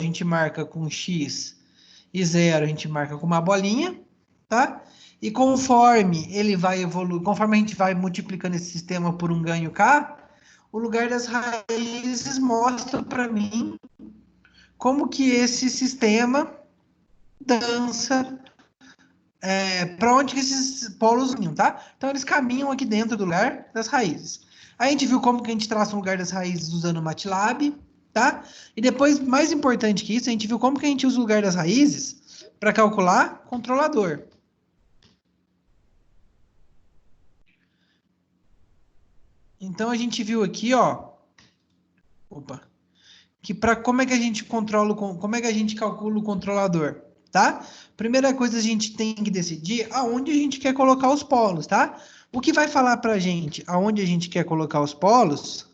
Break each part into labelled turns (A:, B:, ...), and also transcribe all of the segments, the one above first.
A: gente marca com X e 0 a gente marca com uma bolinha, tá? E conforme ele vai evoluir, conforme a gente vai multiplicando esse sistema por um ganho K, o lugar das raízes mostra para mim como que esse sistema dança, para onde que esses polos vinham, tá? Então eles caminham aqui dentro do lugar das raízes. Aí a gente viu como que a gente traça um lugar das raízes usando o MATLAB, tá? E depois, mais importante que isso, a gente viu como que a gente usa o lugar das raízes para calcular controlador. Então a gente viu aqui, ó, que para como é que a gente controla, como é que a gente calcula o controlador, tá? Primeira coisa a gente tem que decidir aonde a gente quer colocar os polos, tá? O que vai falar para a gente aonde a gente quer colocar os polos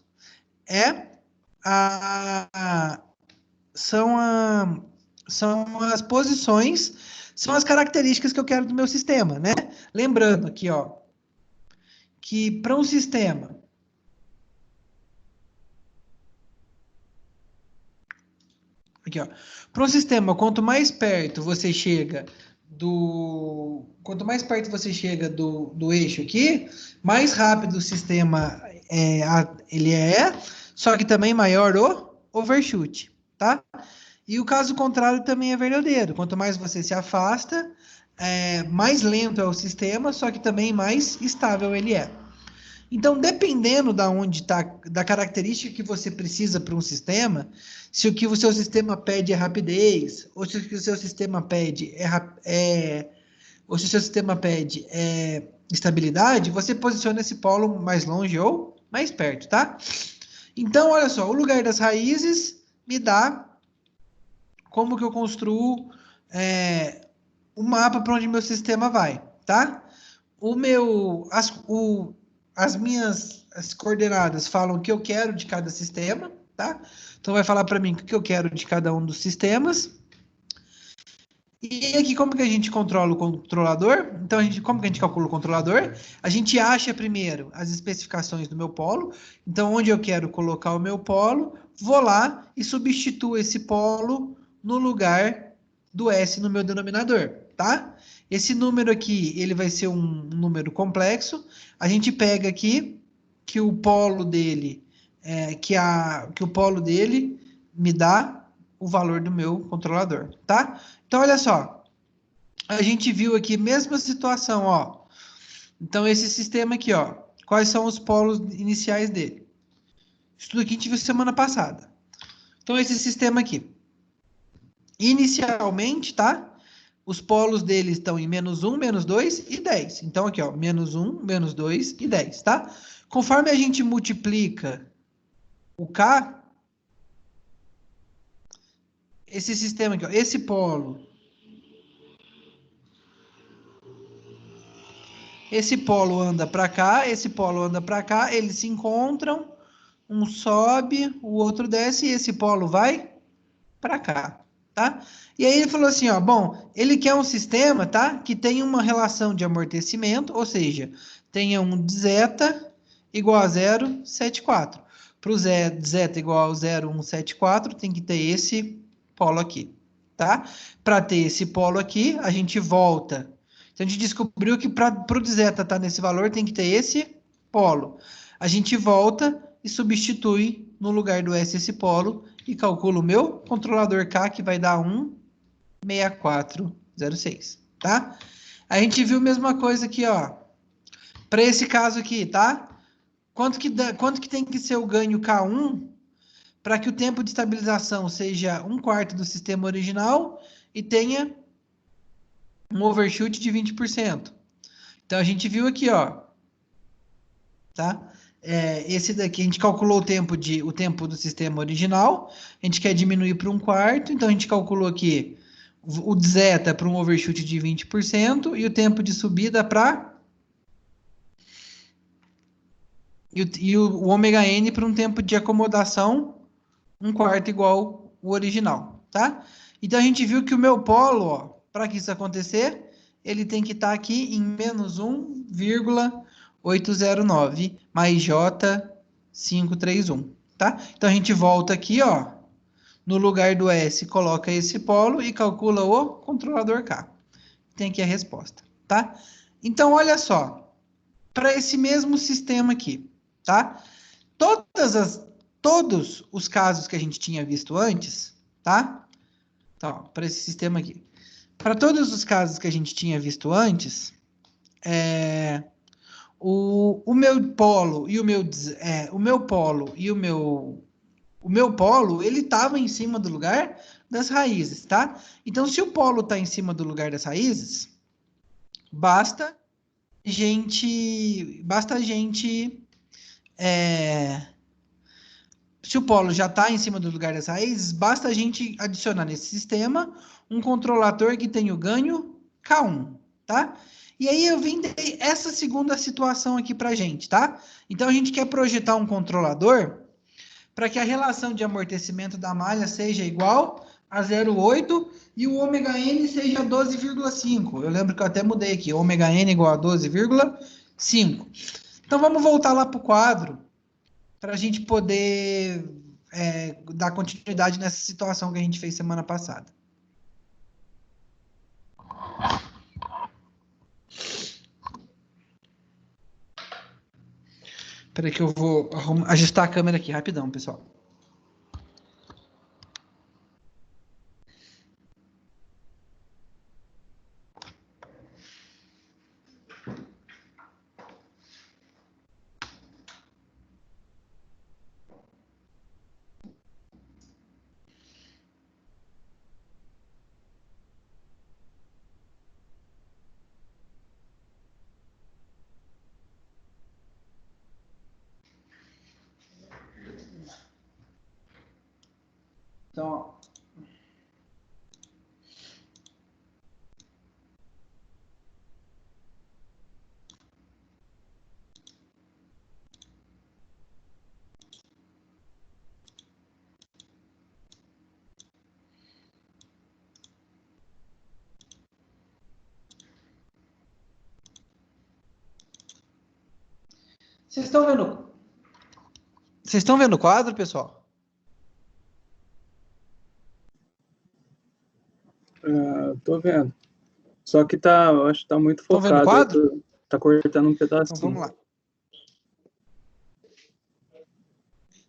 A: são as posições, são as características que eu quero do meu sistema, né? Lembrando aqui, ó, que para um sistema aqui, ó. Para um sistema, quanto mais perto você chega do eixo aqui, mais rápido o sistema ele só que também maior o overshoot, tá? E o caso contrário também é verdadeiro. Quanto mais você se afasta, mais lento é o sistema, só que também mais estável ele é. Então, dependendo da característica que você precisa para um sistema, se o que o seu sistema pede é rapidez, ou se o que o seu sistema pede ou se o seu sistema pede estabilidade, você posiciona esse polo mais longe ou mais perto, tá? Então, olha só, o lugar das raízes me dá como que eu construo o mapa para onde meu sistema vai, tá? As minhas coordenadas falam o que eu quero de cada sistema, tá? Então vai falar para mim o que eu quero de cada um dos sistemas. E aqui como que a gente controla o controlador? Então como que a gente calcula o controlador? A gente acha primeiro as especificações do meu polo. Então onde eu quero colocar o meu polo, vou lá e substituo esse polo no lugar do S no meu denominador, tá? Esse número aqui, ele vai ser um número complexo. A gente pega aqui que o polo dele, que o polo dele me dá o valor do meu controlador, tá? Então, olha só. A gente viu aqui, mesma situação, ó. Então, esse sistema aqui, ó. Quais são os polos iniciais dele? Isso tudo aqui a gente viu semana passada. Então, esse sistema aqui. Inicialmente, tá? Os polos dele estão em -1, -2 e 10. Então, aqui, ó, -1, -2 e 10, tá? Conforme a gente multiplica o K, esse sistema aqui, ó, esse polo anda para cá, esse polo anda para cá, eles se encontram, um sobe, o outro desce e esse polo vai para cá, tá? E aí ele falou assim, ó, bom, ele quer um sistema, tá? Que tenha uma relação de amortecimento, ou seja, tenha um zeta igual a 0,74. Para o zeta igual a 0,174, tem que ter esse polo aqui, tá? Para ter esse polo aqui, a gente volta. Então, a gente descobriu que para o zeta estar nesse valor, tem que ter esse polo. A gente volta e substitui no lugar do S esse polo e calcula o meu controlador K, que vai dar 16406, tá? A gente viu a mesma coisa aqui, ó. Para esse caso aqui, tá? Quanto que tem que ser o ganho K1 para que o tempo de estabilização seja 1/4 do sistema original e tenha um overshoot de 20%. Então, a gente viu aqui, ó. Tá? Esse daqui, a gente calculou o tempo do sistema original, a gente quer diminuir para 1/4, então a gente calculou aqui o zeta para um overshoot de 20% e o tempo de subida para... E o ômega n para um tempo de acomodação 1/4 igual o original, tá? Então a gente viu que o meu polo, ó, para que isso acontecer, ele tem que estar aqui em -1,809 mais J531, tá? Então a gente volta aqui, ó, No lugar do S, coloca esse polo e calcula o controlador K. Tem aqui a resposta, tá? Então, olha só, para esse mesmo sistema aqui, tá? Todos os casos que a gente tinha visto antes, tá? Então, para esse sistema aqui. Para todos os casos que a gente tinha visto antes, o meu polo e o meu polo, ele estava em cima do lugar das raízes, tá? Então, se o polo está em cima do lugar das raízes, basta basta a gente, se o polo já está em cima do lugar das raízes, basta a gente adicionar nesse sistema um controlador que tem o ganho K1, tá? E aí eu vim ter essa segunda situação aqui para gente, tá? Então a gente quer projetar um controlador para que a relação de amortecimento da malha seja igual a 0,8 e o ômega n seja 12,5. Eu lembro que eu até mudei aqui, ômega n igual a 12,5. Então vamos voltar lá para o quadro para a gente poder dar continuidade nessa situação que a gente fez semana passada. Espera que eu vou ajustar a câmera aqui rapidão, pessoal. Então, ó. Vocês estão vendo? Vocês estão vendo o quadro, pessoal?
B: Tô vendo. Só que eu acho que tá muito
A: Estão vendo o
B: focado.
A: quadro?
B: Tá cortando um
A: Então
B: pedacinho.
A: vamos lá.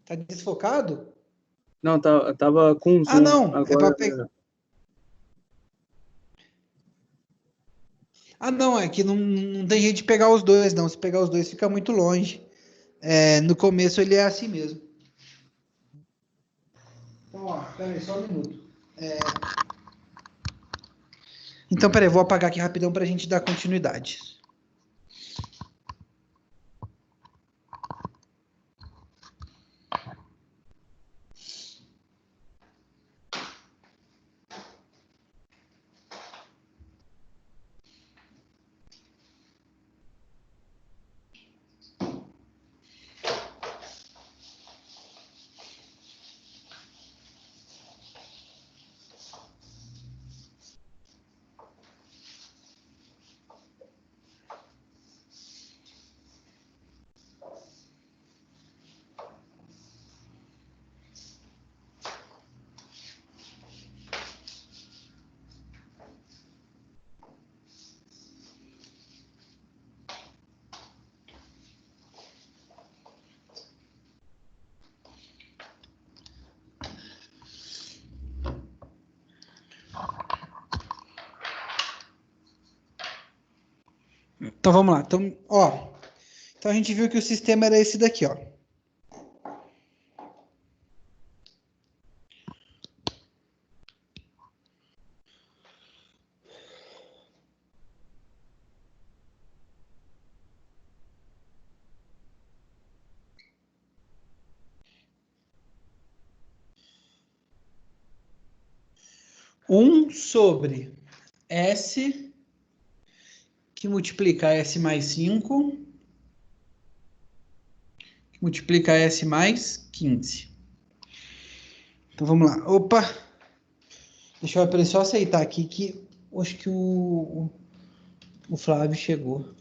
A: Tá desfocado?
B: Não, tava com zoom.
A: Não.
B: Agora,
A: É para pegar. Não. É que não tem jeito de pegar os dois, não. Se pegar os dois, fica muito longe. No começo ele é assim mesmo. Então, ó, peraí, só um minuto. Então, peraí, vou apagar aqui rapidão para a gente dar continuidade. Então vamos lá. Então a gente viu que o sistema era esse daqui, ó. Um sobre S que multiplica S mais 5 que multiplica S mais 15. Então vamos lá. Opa! Deixa eu só aceitar aqui que acho que o Flávio chegou.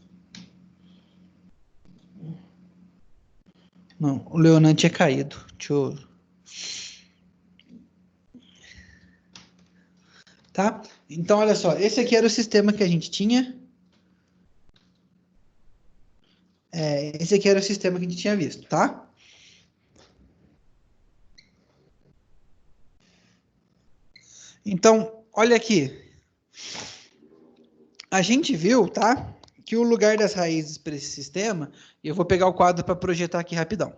A: Não, o Leonan tinha caído. Deixa eu... Tá? Então, olha só, esse aqui era o sistema que a gente tinha. Esse aqui era o sistema que a gente tinha visto, tá? Então, olha aqui. A gente viu, tá? Que o lugar das raízes para esse sistema, eu vou pegar o quadro para projetar aqui rapidão.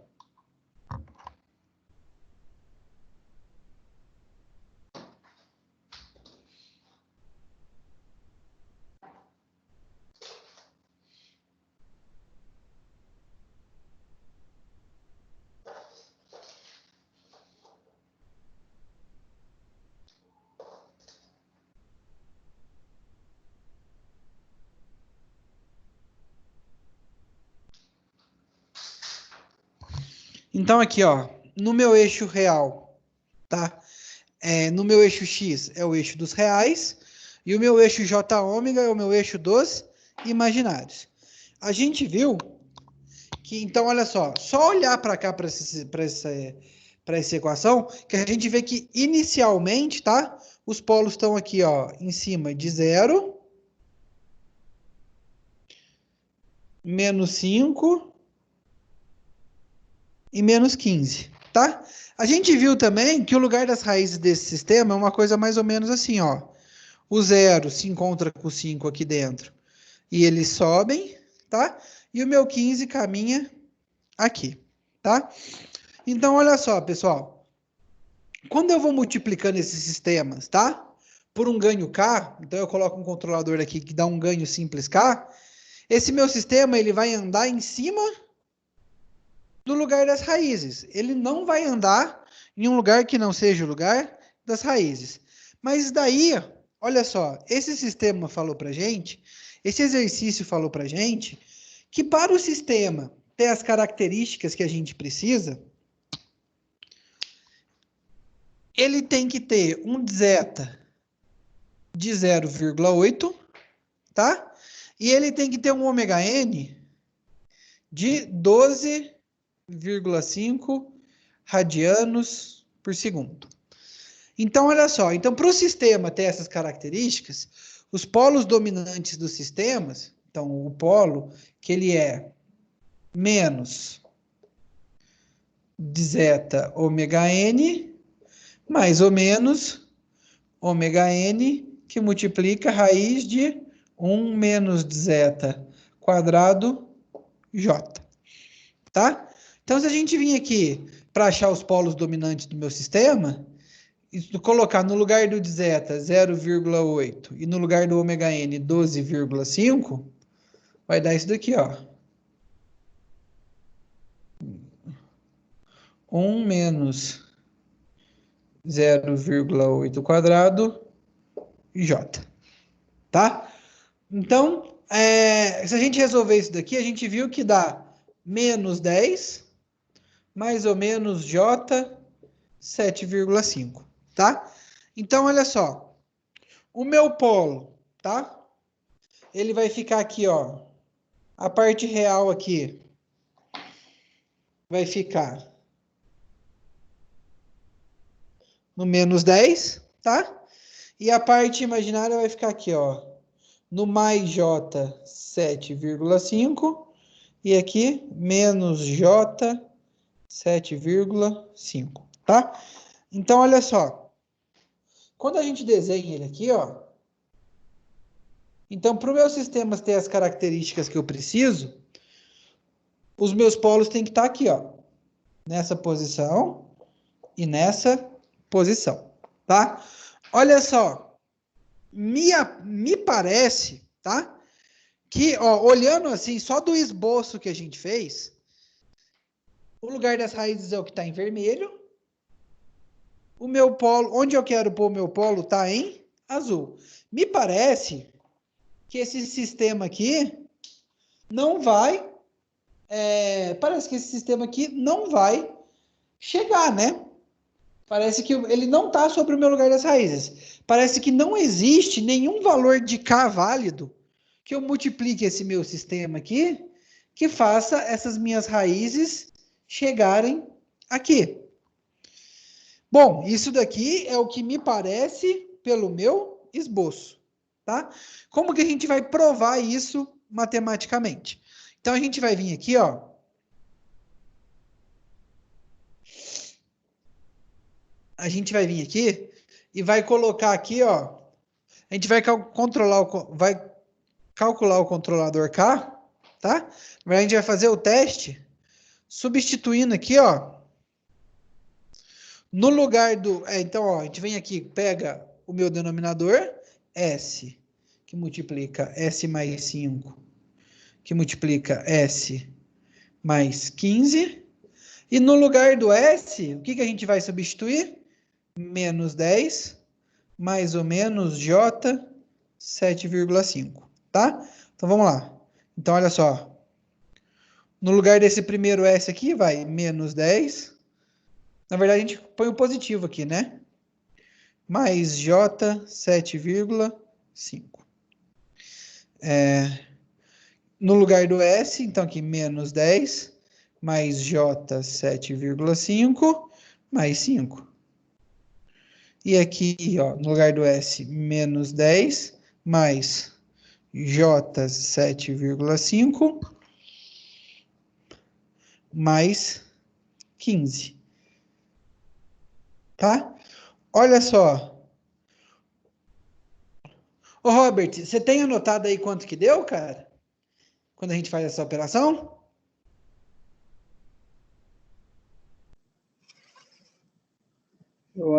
A: Então, aqui, ó, no meu eixo real, tá? No meu eixo X é o eixo dos reais, e o meu eixo J ômega é o meu eixo dos imaginários. A gente viu que, então, olha só olhar para cá, para essa equação, que a gente vê que inicialmente, tá? Os polos estão aqui, ó, em cima de 0, menos 5 e menos 15, tá? A gente viu também que o lugar das raízes desse sistema é uma coisa mais ou menos assim, ó. O 0 se encontra com o 5 aqui dentro e eles sobem, tá? E o meu 15 caminha aqui, tá? Então, olha só, pessoal. Quando eu vou multiplicando esses sistemas, tá? Por um ganho K, então eu coloco um controlador aqui que dá um ganho simples K, esse meu sistema ele vai andar em cima do lugar das raízes. Ele não vai andar em um lugar que não seja o lugar das raízes. Mas daí, olha só, esse sistema falou para gente, esse exercício falou para gente, que para o sistema ter as características que a gente precisa, ele tem que ter um zeta de 0,8, tá? E ele tem que ter um ômega n de 12,5 radianos por segundo. Então, olha só. Então, para o sistema ter essas características, os polos dominantes dos sistemas, então, o polo que ele é menos de zeta ômega n, mais ou menos ômega n, que multiplica a raiz de 1 menos de zeta quadrado j. Tá? Então, se a gente vir aqui para achar os polos dominantes do meu sistema, colocar no lugar do zeta 0,8 e no lugar do ômega n 12,5, vai dar isso daqui, ó. 1 menos 0,8 quadrado j. Tá? Então, se a gente resolver isso daqui, a gente viu que dá menos 10, mais ou menos j 7,5, tá? Então, olha só. O meu polo, tá? Ele vai ficar aqui, ó. A parte real aqui vai ficar no menos 10, tá? E a parte imaginária vai ficar aqui, ó. No mais j 7,5 e aqui menos j 7,5, tá? Então, olha só. Quando a gente desenha ele aqui, ó. Então, para o meu sistema ter as características que eu preciso, os meus polos têm que estar aqui, ó. Nessa posição e nessa posição, tá? Olha só. Me parece, tá? Que, ó, olhando assim, só do esboço que a gente fez, o lugar das raízes é o que está em vermelho. O meu polo, onde eu quero pôr o meu polo, está em azul. Me parece que esse sistema aqui não vai... parece que esse sistema aqui não vai chegar, né? Parece que ele não está sobre o meu lugar das raízes. Parece que não existe nenhum valor de K válido que eu multiplique esse meu sistema aqui, que faça essas minhas raízes chegarem aqui. Bom, isso daqui é o que me parece pelo meu esboço, tá? Como que a gente vai provar isso matematicamente? Então, a gente vai vir aqui, ó. A gente vai vir aqui e vai colocar aqui, ó. A gente vai calcular o controlador K, tá? A gente vai fazer o teste substituindo aqui, ó. No lugar do... então, ó, a gente vem aqui, pega o meu denominador, S, que multiplica S mais 5, que multiplica S mais 15. E no lugar do S, o que, que a gente vai substituir? Menos 10, mais ou menos J, 7,5, tá? Então, vamos lá. Então, olha só. No lugar desse primeiro S aqui, vai menos 10. Na verdade, a gente põe o positivo aqui, né? Mais J, 7,5. No lugar do S, então aqui menos 10, mais J, 7,5, mais 5. E aqui, ó, no lugar do S, menos 10, mais J, 7,5, mais 15. Tá? Olha só. Ô, Robert, você tem anotado aí quanto que deu, cara? Quando a gente faz essa operação?
B: O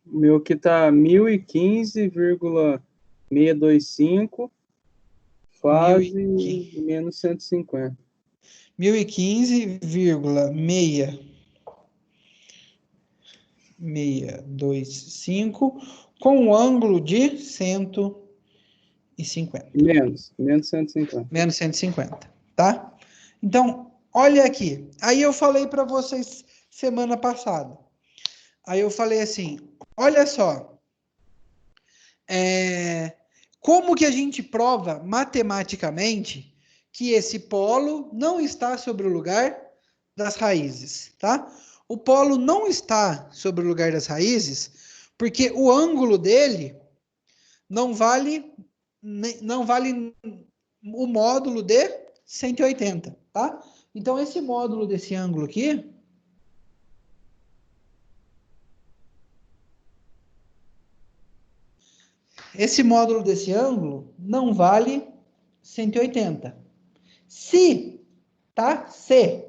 B: meu aqui tá 1015,625 fase menos 150.
A: 1015,625 com um ângulo de 150.
B: Menos 150.
A: Menos 150, tá? Então, olha aqui. Aí eu falei para vocês semana passada. Aí eu falei assim, olha só. Como que a gente prova matematicamente que esse polo não está sobre o lugar das raízes, tá? O polo não está sobre o lugar das raízes porque o ângulo dele não vale o módulo de 180, tá? Então, esse módulo desse ângulo aqui, esse módulo desse ângulo não vale 180. Se, tá? Se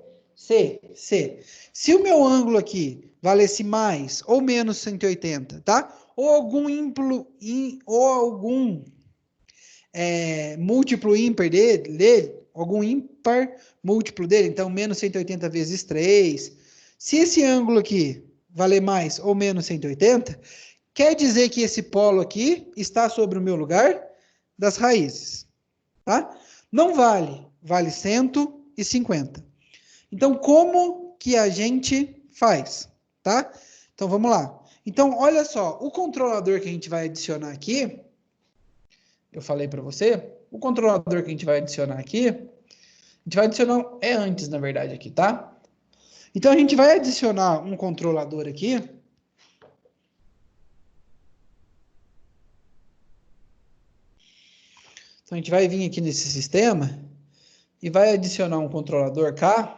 A: o meu ângulo aqui valesse mais ou menos 180, tá? Ou algum múltiplo ímpar dele, algum ímpar múltiplo dele, então menos 180 vezes 3. Se esse ângulo aqui valer mais ou menos 180, quer dizer que esse polo aqui está sobre o meu lugar das raízes, tá? Não vale 150. Então, como que a gente faz, tá? Então, vamos lá. Então, olha só, o controlador que a gente vai adicionar aqui, eu falei para você, o controlador que a gente vai adicionar aqui, a gente vai adicionar, antes, na verdade, aqui, tá? Então, a gente vai adicionar um controlador aqui. Então, a gente vai vir aqui nesse sistema e vai adicionar um controlador K.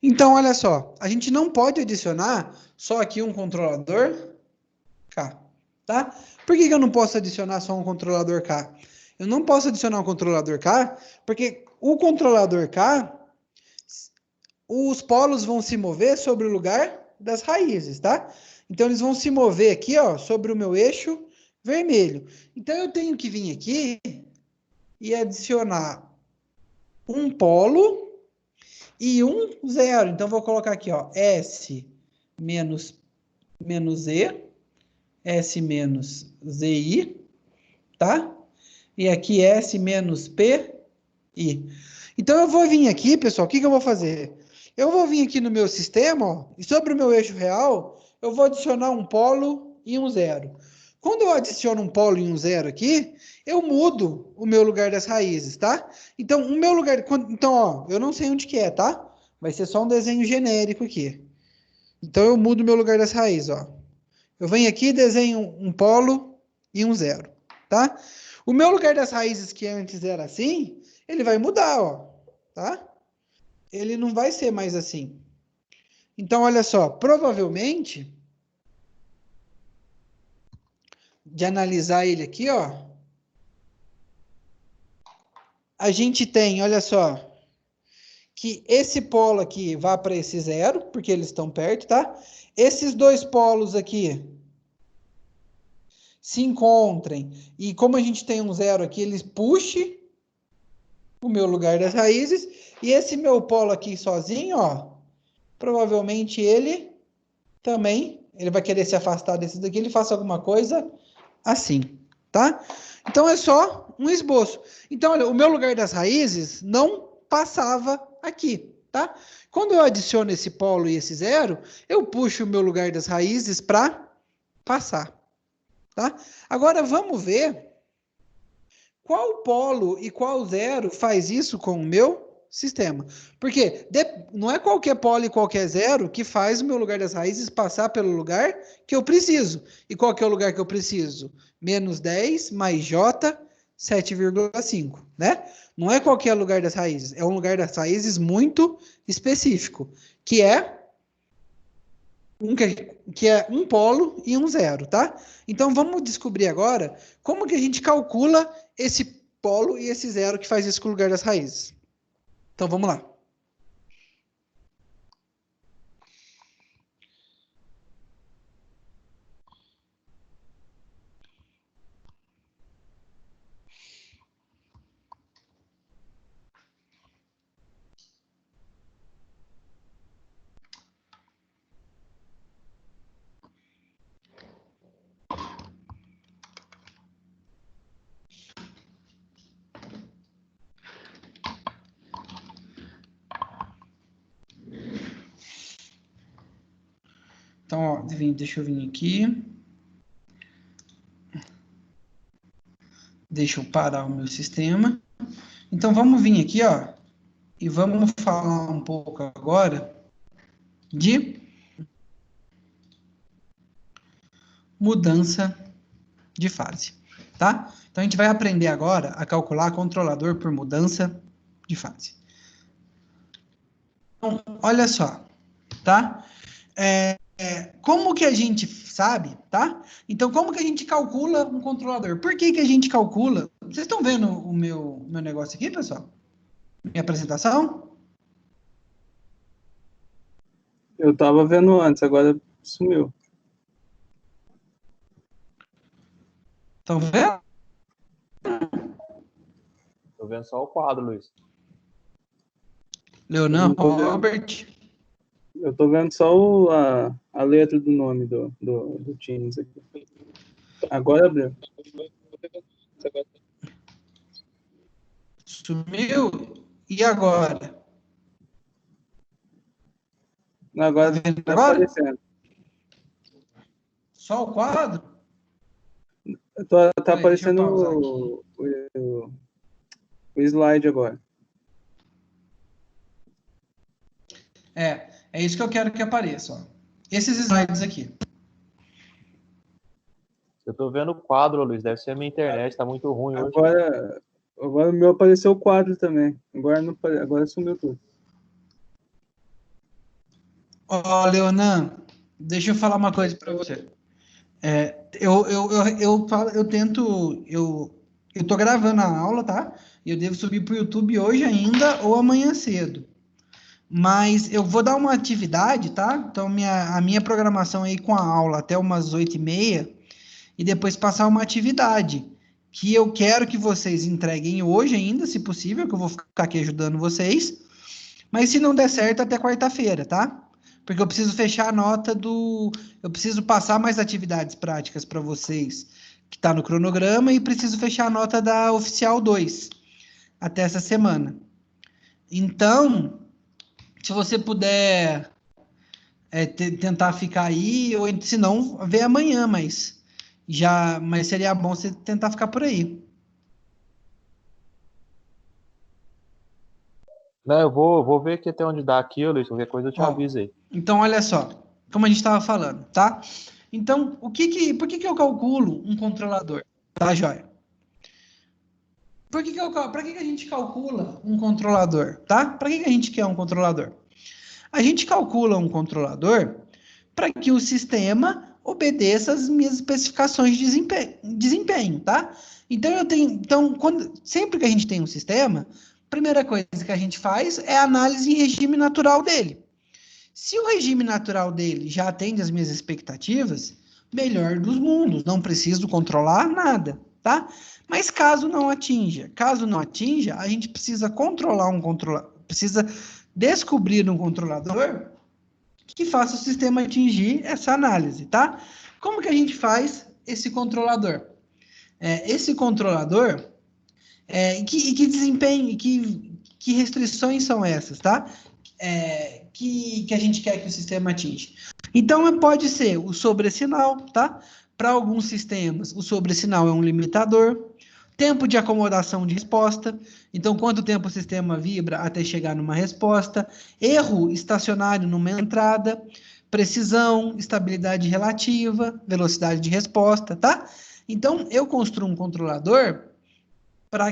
A: Então, olha só, a gente não pode adicionar só aqui um controlador K, tá? Por que eu não posso adicionar só um controlador K? Eu não posso adicionar um controlador K, porque o controlador K, os polos vão se mover sobre o lugar das raízes, tá? Então, eles vão se mover aqui, ó, sobre o meu eixo vermelho. Então, eu tenho que vir aqui e adicionar um polo e um zero. Então, vou colocar aqui, ó, S menos E, S menos ZI, tá? E aqui S menos PI. Então, eu vou vir aqui, pessoal, o que eu vou fazer? Eu vou vir aqui no meu sistema, ó, e sobre o meu eixo real, eu vou adicionar um polo e um zero. Quando eu adiciono um polo e um zero aqui, eu mudo o meu lugar das raízes, tá? Então, o meu lugar... Então, ó, eu não sei onde que é, tá? Vai ser só um desenho genérico aqui. Então, eu mudo o meu lugar das raízes, ó. Eu venho aqui e desenho um polo e um zero, tá? O meu lugar das raízes, que antes era assim, ele vai mudar, ó, tá? Ele não vai ser mais assim. Então, olha só, provavelmente, de analisar ele aqui, ó, a gente tem, olha só, que esse polo aqui vá para esse zero, porque eles estão perto, tá? Esses dois polos aqui se encontrem, e como a gente tem um zero aqui, eles puxem o meu lugar das raízes, e esse meu polo aqui sozinho, ó, provavelmente ele também, ele vai querer se afastar desse daqui, ele faça alguma coisa assim, tá? Então é só um esboço. Então, olha, o meu lugar das raízes não passava aqui, tá? Quando eu adiciono esse polo e esse zero, eu puxo o meu lugar das raízes para passar, tá? Agora vamos ver qual polo e qual zero faz isso com o meu sistema. Porque não é qualquer polo e qualquer zero que faz o meu lugar das raízes passar pelo lugar que eu preciso. E qual que é o lugar que eu preciso? Menos 10 mais J, 7,5, né? Não é qualquer lugar das raízes, é um lugar das raízes muito específico, que é que é um polo e um zero, tá? Então vamos descobrir agora como que a gente calcula esse polo e esse zero que faz isso com o lugar das raízes. Então vamos lá. Então, ó, deixa eu vir aqui. Deixa eu parar o meu sistema. Então vamos vir aqui, ó, e vamos falar um pouco agora de mudança de fase, tá? Então a gente vai aprender agora a calcular controlador por mudança de fase. Então, olha só, tá? Como que a gente sabe, tá? Então, como que a gente calcula um controlador? Por que que a gente calcula? Vocês estão vendo o meu negócio aqui, pessoal? Minha apresentação?
B: Eu tava vendo antes, agora sumiu.
A: Estão vendo?
C: Tô vendo só o quadro, Luiz.
A: Leonan,
B: tô vendo.
A: Robert.
B: Eu tô vendo só a letra do nome do Teams aqui. Agora abriu.
A: Sumiu. E agora?
B: Agora
A: Tá vendo
B: tá
A: agora?
B: aparecendo.
A: Só o quadro?
B: Tá
A: Peraí, deixa eu
B: aparecendo
A: pausar aqui.
B: o slide agora.
A: É isso que eu quero que apareça, ó. Esses slides aqui.
C: Eu tô vendo o quadro, Luiz. Deve ser a minha internet, tá muito ruim hoje.
B: Agora o meu apareceu o quadro também. Agora sumiu tudo.
A: Ó, Leonan, deixa eu falar uma coisa para você. Eu tô gravando a aula, tá? E eu devo subir pro YouTube hoje ainda ou amanhã cedo. Mas eu vou dar uma atividade, tá? Então, a minha programação aí com a aula até umas 8h30 e depois passar uma atividade que eu quero que vocês entreguem hoje ainda, se possível, que eu vou ficar aqui ajudando vocês. Mas se não der certo, até quarta-feira, tá? Porque eu preciso fechar a nota do. Eu preciso passar mais atividades práticas para vocês, que está no cronograma, e preciso fechar a nota da Oficial 2 até essa semana. Então, se você puder tentar ficar aí, ou se não, ver amanhã, mas seria bom você tentar ficar por aí.
C: Não, eu vou ver aqui até onde dá aqui, Luiz. Qualquer coisa eu te
A: Ó,
C: aviso aí.
A: então, olha só, como a gente estava falando, tá? Então, por que eu calculo um controlador? Tá, joia? Para que a gente calcula um controlador, tá? Para que a gente quer um controlador? A gente calcula um controlador para que o sistema obedeça às minhas especificações de desempenho, tá? Então, sempre que a gente tem um sistema, a primeira coisa que a gente faz é a análise em regime natural dele. Se o regime natural dele já atende às minhas expectativas, melhor dos mundos, não preciso controlar nada, tá? Mas caso não atinja, a gente precisa precisa descobrir um controlador que faça o sistema atingir essa análise, tá? Como que a gente faz esse controlador? Esse controlador, que desempenho, que restrições são essas, tá? Que a gente quer que o sistema atinja. Então, pode ser o sobressinal, tá? Para alguns sistemas, o sobressinal é um limitador. Tempo de acomodação de resposta. Então, quanto tempo o sistema vibra até chegar numa resposta. Erro estacionário numa entrada. Precisão, estabilidade relativa, velocidade de resposta, tá? Então, eu construo um controlador para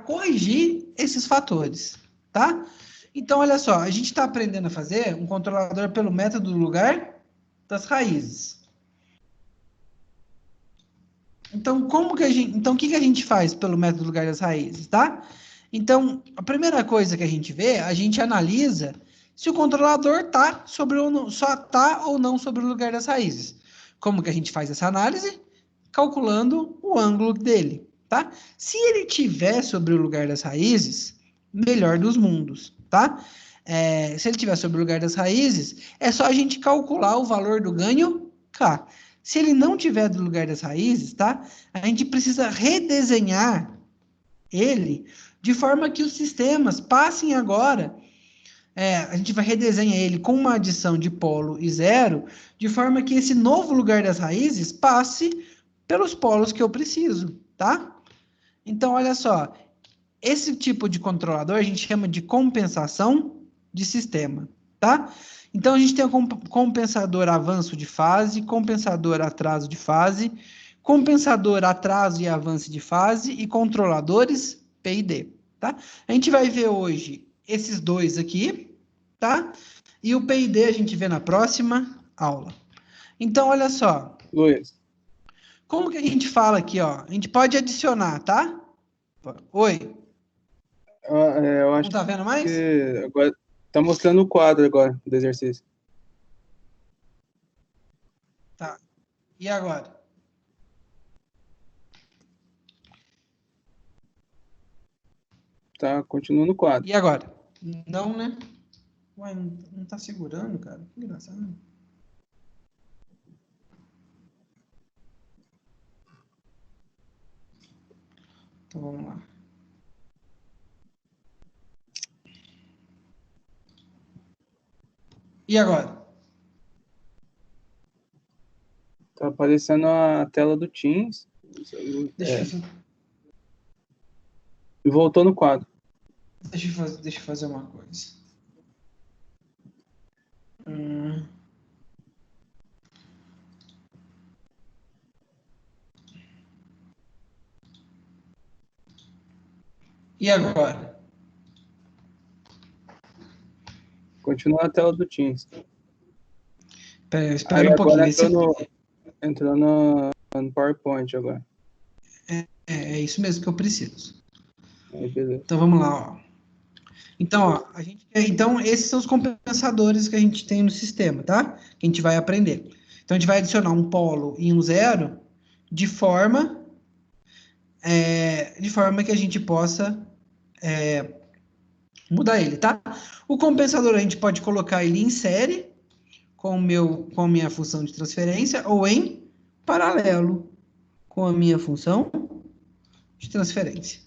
A: corrigir esses fatores, tá? Então, olha só, a gente está aprendendo a fazer um controlador pelo método do lugar das raízes. Então, o que a gente faz pelo método do lugar das raízes, tá? Então, a primeira coisa que a gente vê, a gente analisa se o controlador está ou não sobre o lugar das raízes. Como que a gente faz essa análise? Calculando o ângulo dele, tá? Se ele tiver sobre o lugar das raízes, melhor dos mundos, tá? Se ele tiver sobre o lugar das raízes, é só a gente calcular o valor do ganho K. Se ele não tiver do lugar das raízes, tá? A gente precisa redesenhar ele de forma que os sistemas passem agora. A gente vai redesenhar ele com uma adição de polo e zero, de forma que esse novo lugar das raízes passe pelos polos que eu preciso, tá? Então, olha só, esse tipo de controlador a gente chama de compensação de sistema, tá? Então, a gente tem o compensador avanço de fase, compensador atraso de fase, compensador atraso e avanço de fase e controladores P&D, tá? A gente vai ver hoje esses dois aqui, tá? E o P&D a gente vê na próxima aula. Então, olha só.
B: Luiz.
A: Como que a gente fala aqui, ó? A gente pode adicionar, tá? Oi.
B: Eu acho
A: Não tá vendo mais?
B: que agora tá mostrando o quadro agora do exercício.
A: Tá. E agora?
B: Tá, continua no quadro.
A: E agora? Não, né? Ué, não tá segurando, cara. Que engraçado. Então vamos lá. E agora?
B: Tá aparecendo a tela do Teams.
A: Deixa
B: E voltou no quadro.
A: eu fazer uma coisa. E agora?
B: Continua na tela do Teams.
A: Espera um pouquinho.
B: Entrou no PowerPoint agora.
A: É isso mesmo que eu preciso.
B: Aí, beleza.
A: Então vamos lá, ó. Então, ó, então esses são os compensadores que a gente tem no sistema, tá? Que a gente vai aprender. Então a gente vai adicionar um polo e um zero de forma que a gente possa mudar ele, tá? O compensador a gente pode colocar ele em série com a minha função de transferência ou em paralelo com a minha função de transferência,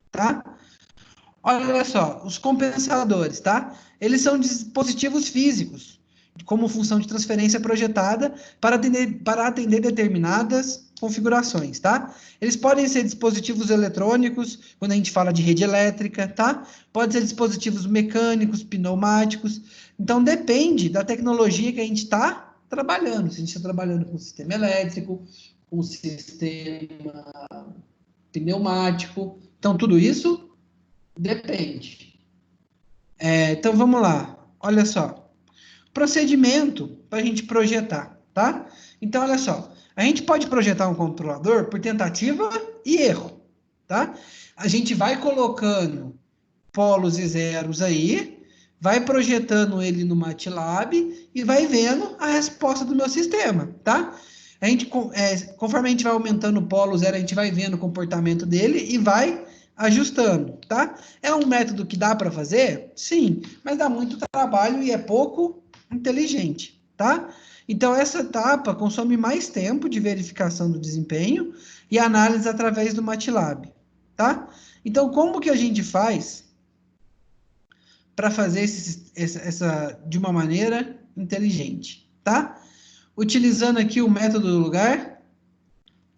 A: tá? Olha só, os compensadores, tá? Eles são dispositivos físicos como função de transferência projetada para atender determinadas configurações, tá? Eles podem ser dispositivos eletrônicos, quando a gente fala de rede elétrica, tá? Pode ser dispositivos mecânicos, pneumáticos. Então, depende da tecnologia que a gente está trabalhando. Se a gente está trabalhando com sistema elétrico, com sistema pneumático. Então, tudo isso depende. Então, vamos lá. Olha só. Procedimento para a gente projetar, tá? Então, olha só. A gente pode projetar um controlador por tentativa e erro, tá? A gente vai colocando polos e zeros aí, vai projetando ele no MATLAB e vai vendo a resposta do meu sistema, tá? A gente, conforme a gente vai aumentando o polo zero, a gente vai vendo o comportamento dele e vai ajustando, tá? É um método que dá para fazer? Sim, mas dá muito trabalho e é pouco inteligente, tá? Então, essa etapa consome mais tempo de verificação do desempenho e análise através do MATLAB, tá? Então, como que a gente faz para fazer essa de uma maneira inteligente, tá? Utilizando aqui o método do lugar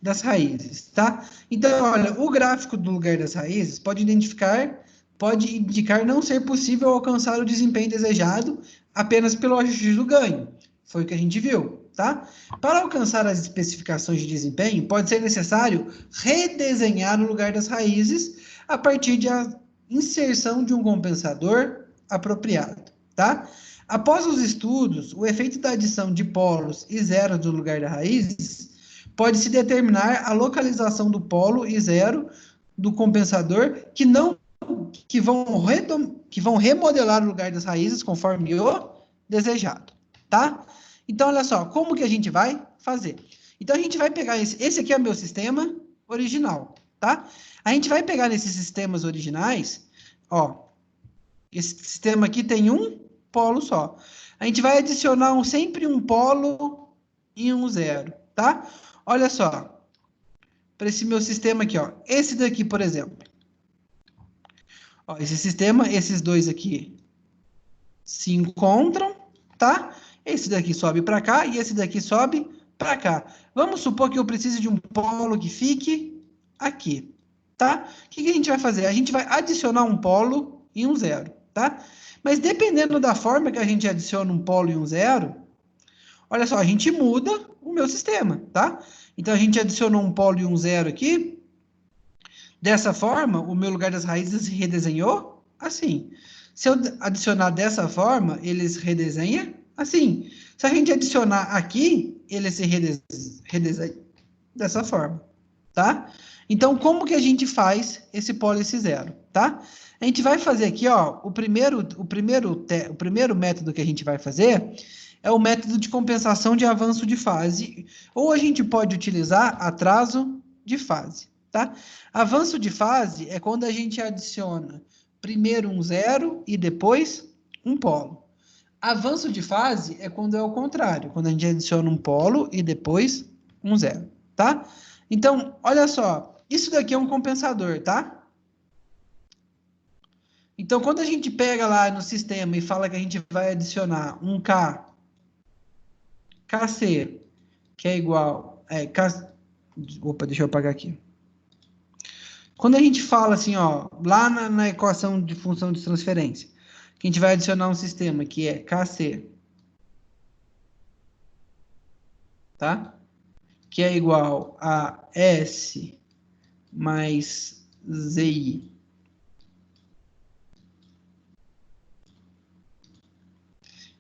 A: das raízes, tá? Então, olha, o gráfico do lugar das raízes pode indicar não ser possível alcançar o desempenho desejado apenas pelo ajuste do ganho. Foi o que a gente viu, tá? Para alcançar as especificações de desempenho, pode ser necessário redesenhar o lugar das raízes a partir de a inserção de um compensador apropriado, tá? Após os estudos, o efeito da adição de polos e zeros do lugar das raízes pode-se determinar a localização do polo e zero do compensador que vão remodelar o lugar das raízes conforme o desejado, tá? Então, olha só, como que a gente vai fazer? Então, a gente vai pegar esse aqui é o meu sistema original, tá? A gente vai pegar nesses sistemas originais, ó, esse sistema aqui tem um polo só. A gente vai adicionar sempre um polo e um zero, tá? Olha só, para esse meu sistema aqui, ó, esse daqui, por exemplo. Ó, esse sistema, esses dois aqui se encontram, tá? Esse daqui sobe para cá e esse daqui sobe para cá. Vamos supor que eu precise de um polo que fique aqui, tá? O que a gente vai fazer? A gente vai adicionar um polo e um zero, tá? Mas dependendo da forma que a gente adiciona um polo e um zero, olha só, a gente muda o meu sistema, tá? Então, a gente adicionou um polo e um zero aqui. Dessa forma, o meu lugar das raízes se redesenhou assim. Se eu adicionar dessa forma, ele se redesenha assim. Se a gente adicionar aqui, ele se redesenha dessa forma, tá? Então, como que a gente faz esse polo e esse zero, tá? A gente vai fazer aqui, ó, o primeiro método que a gente vai fazer é o método de compensação de avanço de fase, ou a gente pode utilizar atraso de fase, tá? Avanço de fase é quando a gente adiciona primeiro um zero e depois um polo. Avanço de fase é quando é o contrário, quando a gente adiciona um polo e depois um zero, tá? Então, olha só, isso daqui é um compensador, tá? Então, quando a gente pega lá no sistema e fala que a gente vai adicionar um KC, que é igual... Opa, deixa eu apagar aqui. Quando a gente fala assim, ó, lá na equação de função de transferência, que a gente vai adicionar um sistema que é KC, tá? Que é igual a S mais ZI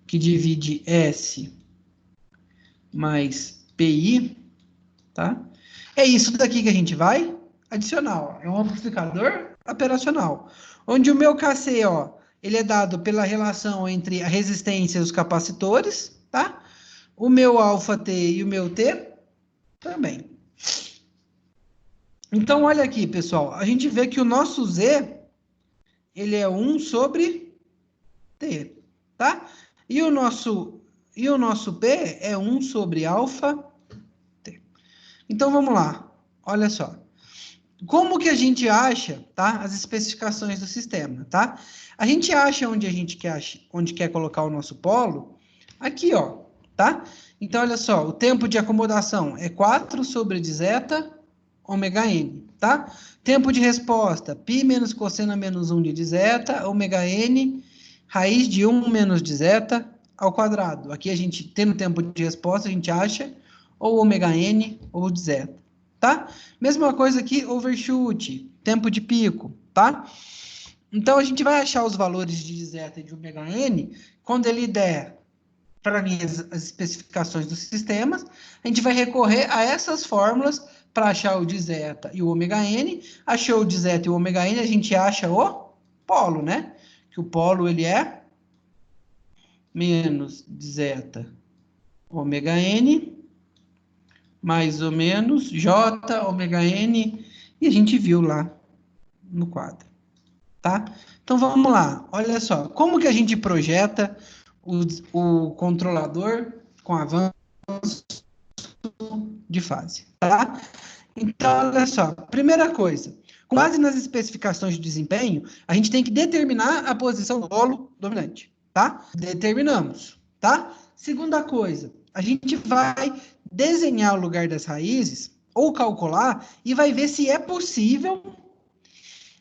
A: que divide S mais PI, tá? É isso daqui que a gente vai adicionar, ó. É um amplificador operacional, onde o meu KC, ó, ele é dado pela relação entre a resistência e os capacitores, tá? O meu ΔT e o meu T também. Então, olha aqui, pessoal, a gente vê que o nosso Z, ele é 1 sobre T, tá? E o nosso P é 1 sobre ΔT. Então, vamos lá. Olha só. Como que a gente acha, tá? As especificações do sistema, tá? A gente acha onde quer colocar o nosso polo aqui, ó, tá? Então, olha só, o tempo de acomodação é 4 sobre d zeta ômega n, tá? Tempo de resposta, π menos cosseno menos 1 de d zeta, ômega n, raiz de 1 menos d zeta ao quadrado. Aqui a gente, tendo tempo de resposta, a gente acha ou ômega n ou d zeta, tá? Mesma coisa aqui, overshoot, tempo de pico, tá? Então, a gente vai achar os valores de d zeta e de ômega n quando ele der para mim as especificações dos sistemas, a gente vai recorrer a essas fórmulas para achar o d zeta e o ômega n. Achou o d zeta e o ômega n, a gente acha o polo, né? Que o polo, ele é menos d zeta ômega n, mais ou menos j ômega n, e a gente viu lá no quadro, tá? Então, vamos lá. Olha só, como que a gente projeta o controlador com avanço de fase, tá? Então, olha só, primeira coisa, com base nas especificações de desempenho, a gente tem que determinar a posição do polo dominante, tá? Determinamos, tá? Segunda coisa, a gente vai desenhar o lugar das raízes, ou calcular, e vai ver se é possível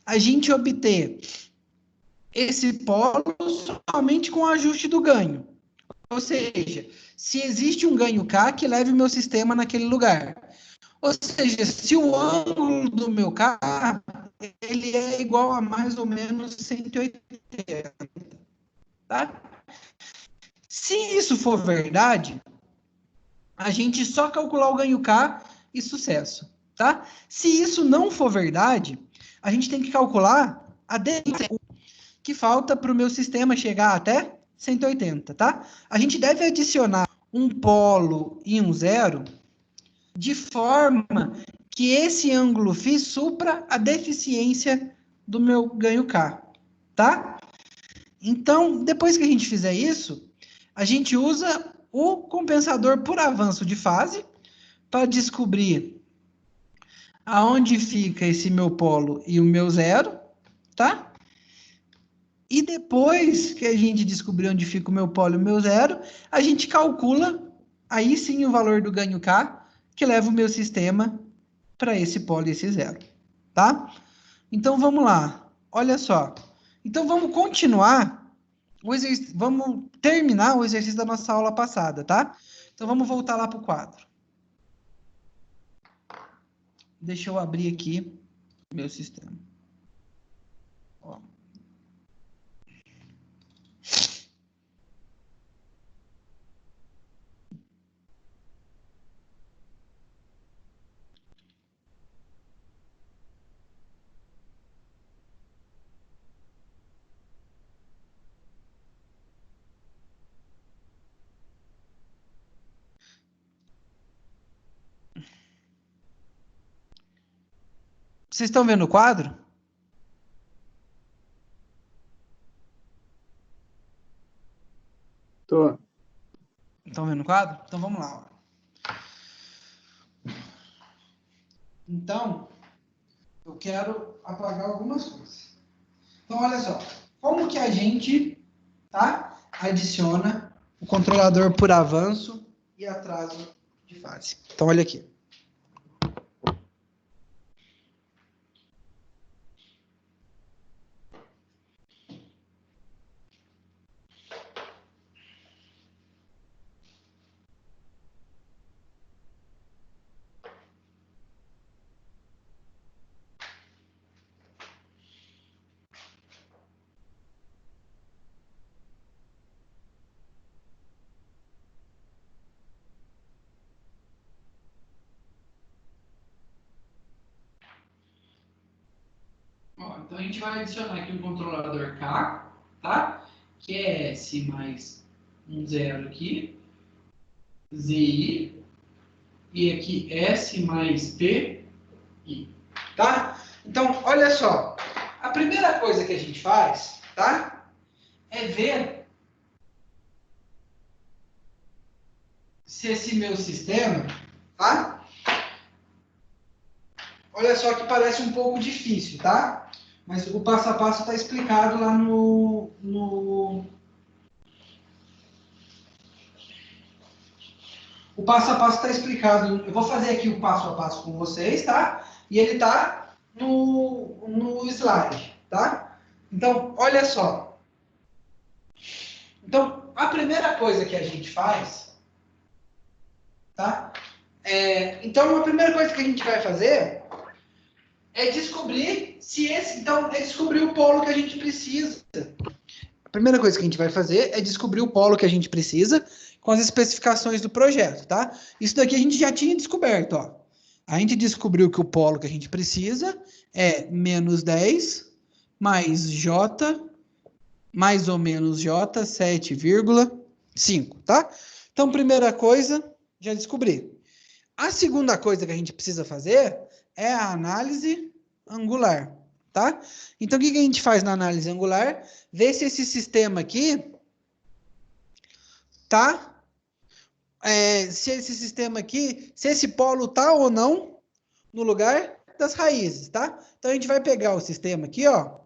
A: a gente obter esse polo somente com o ajuste do ganho. Ou seja, se existe um ganho K que leve o meu sistema naquele lugar. Ou seja, se o ângulo do meu K ele é igual a mais ou menos 180, tá? Se isso for verdade, a gente só calcular o ganho K e sucesso, tá? Se isso não for verdade, a gente tem que calcular a distância que falta para o meu sistema chegar até 180, tá? A gente deve adicionar um polo e um zero de forma que esse ângulo φ supra a deficiência do meu ganho K, tá? Então, depois que a gente fizer isso, a gente usa o compensador por avanço de fase para descobrir aonde fica esse meu polo e o meu zero, tá? E depois que a gente descobrir onde fica o meu polo e o meu zero, a gente calcula, aí sim, o valor do ganho K, que leva o meu sistema para esse polo e esse zero, tá? Então, vamos lá. Olha só. Então, vamos continuar, vamos terminar o exercício da nossa aula passada, tá? Então, vamos voltar lá para o quadro. Deixa eu abrir aqui o meu sistema. Ó. Vocês estão vendo o quadro?
B: Tô.
A: Estão vendo o quadro? Então vamos lá. Ó. Então, eu quero apagar algumas coisas. Então, olha só. Como que a gente, tá, adiciona o controlador por avanço e atraso de fase? Então, olha aqui. Ó, então a gente vai adicionar aqui um controlador K, tá? Que é S mais um zero aqui, ZI, e aqui S mais PI, tá? Então, olha só. A primeira coisa que a gente faz, tá? É ver se esse meu sistema, tá? Olha só que parece um pouco difícil, tá? Mas o passo a passo está explicado lá no O passo a passo está explicado. Eu vou fazer aqui o passo a passo com vocês, tá? E ele tá no slide, tá? Então, olha só. Então, a primeira coisa que a gente faz, tá? Então, a primeira coisa que a gente vai fazer é descobrir se esse... Então, é descobrir o polo que a gente precisa. A primeira coisa que a gente vai fazer é descobrir o polo que a gente precisa com as especificações do projeto, tá? Isso daqui a gente já tinha descoberto, ó. A gente descobriu que o polo que a gente precisa é menos 10 mais J mais ou menos J 7,5, tá? Então, primeira coisa, já descobri. A segunda coisa que a gente precisa fazer é a análise angular, tá? Então, o que a gente faz na análise angular? Ver se esse sistema aqui tá... se esse sistema aqui, se esse polo tá ou não no lugar das raízes, tá? Então, a gente vai pegar o sistema aqui, ó,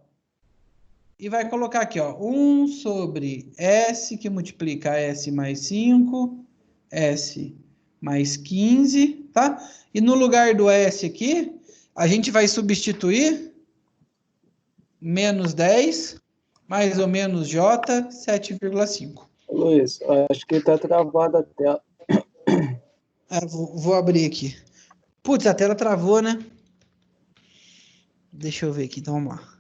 A: e vai colocar aqui, ó, 1 sobre S, que multiplica S mais 5, S mais 15, tá? E no lugar do S aqui, a gente vai substituir menos 10, mais ou menos J, 7,5.
B: Luiz, acho que tá travada a tela.
A: Vou abrir aqui. Putz, a tela travou, né? Deixa eu ver aqui, então vamos lá.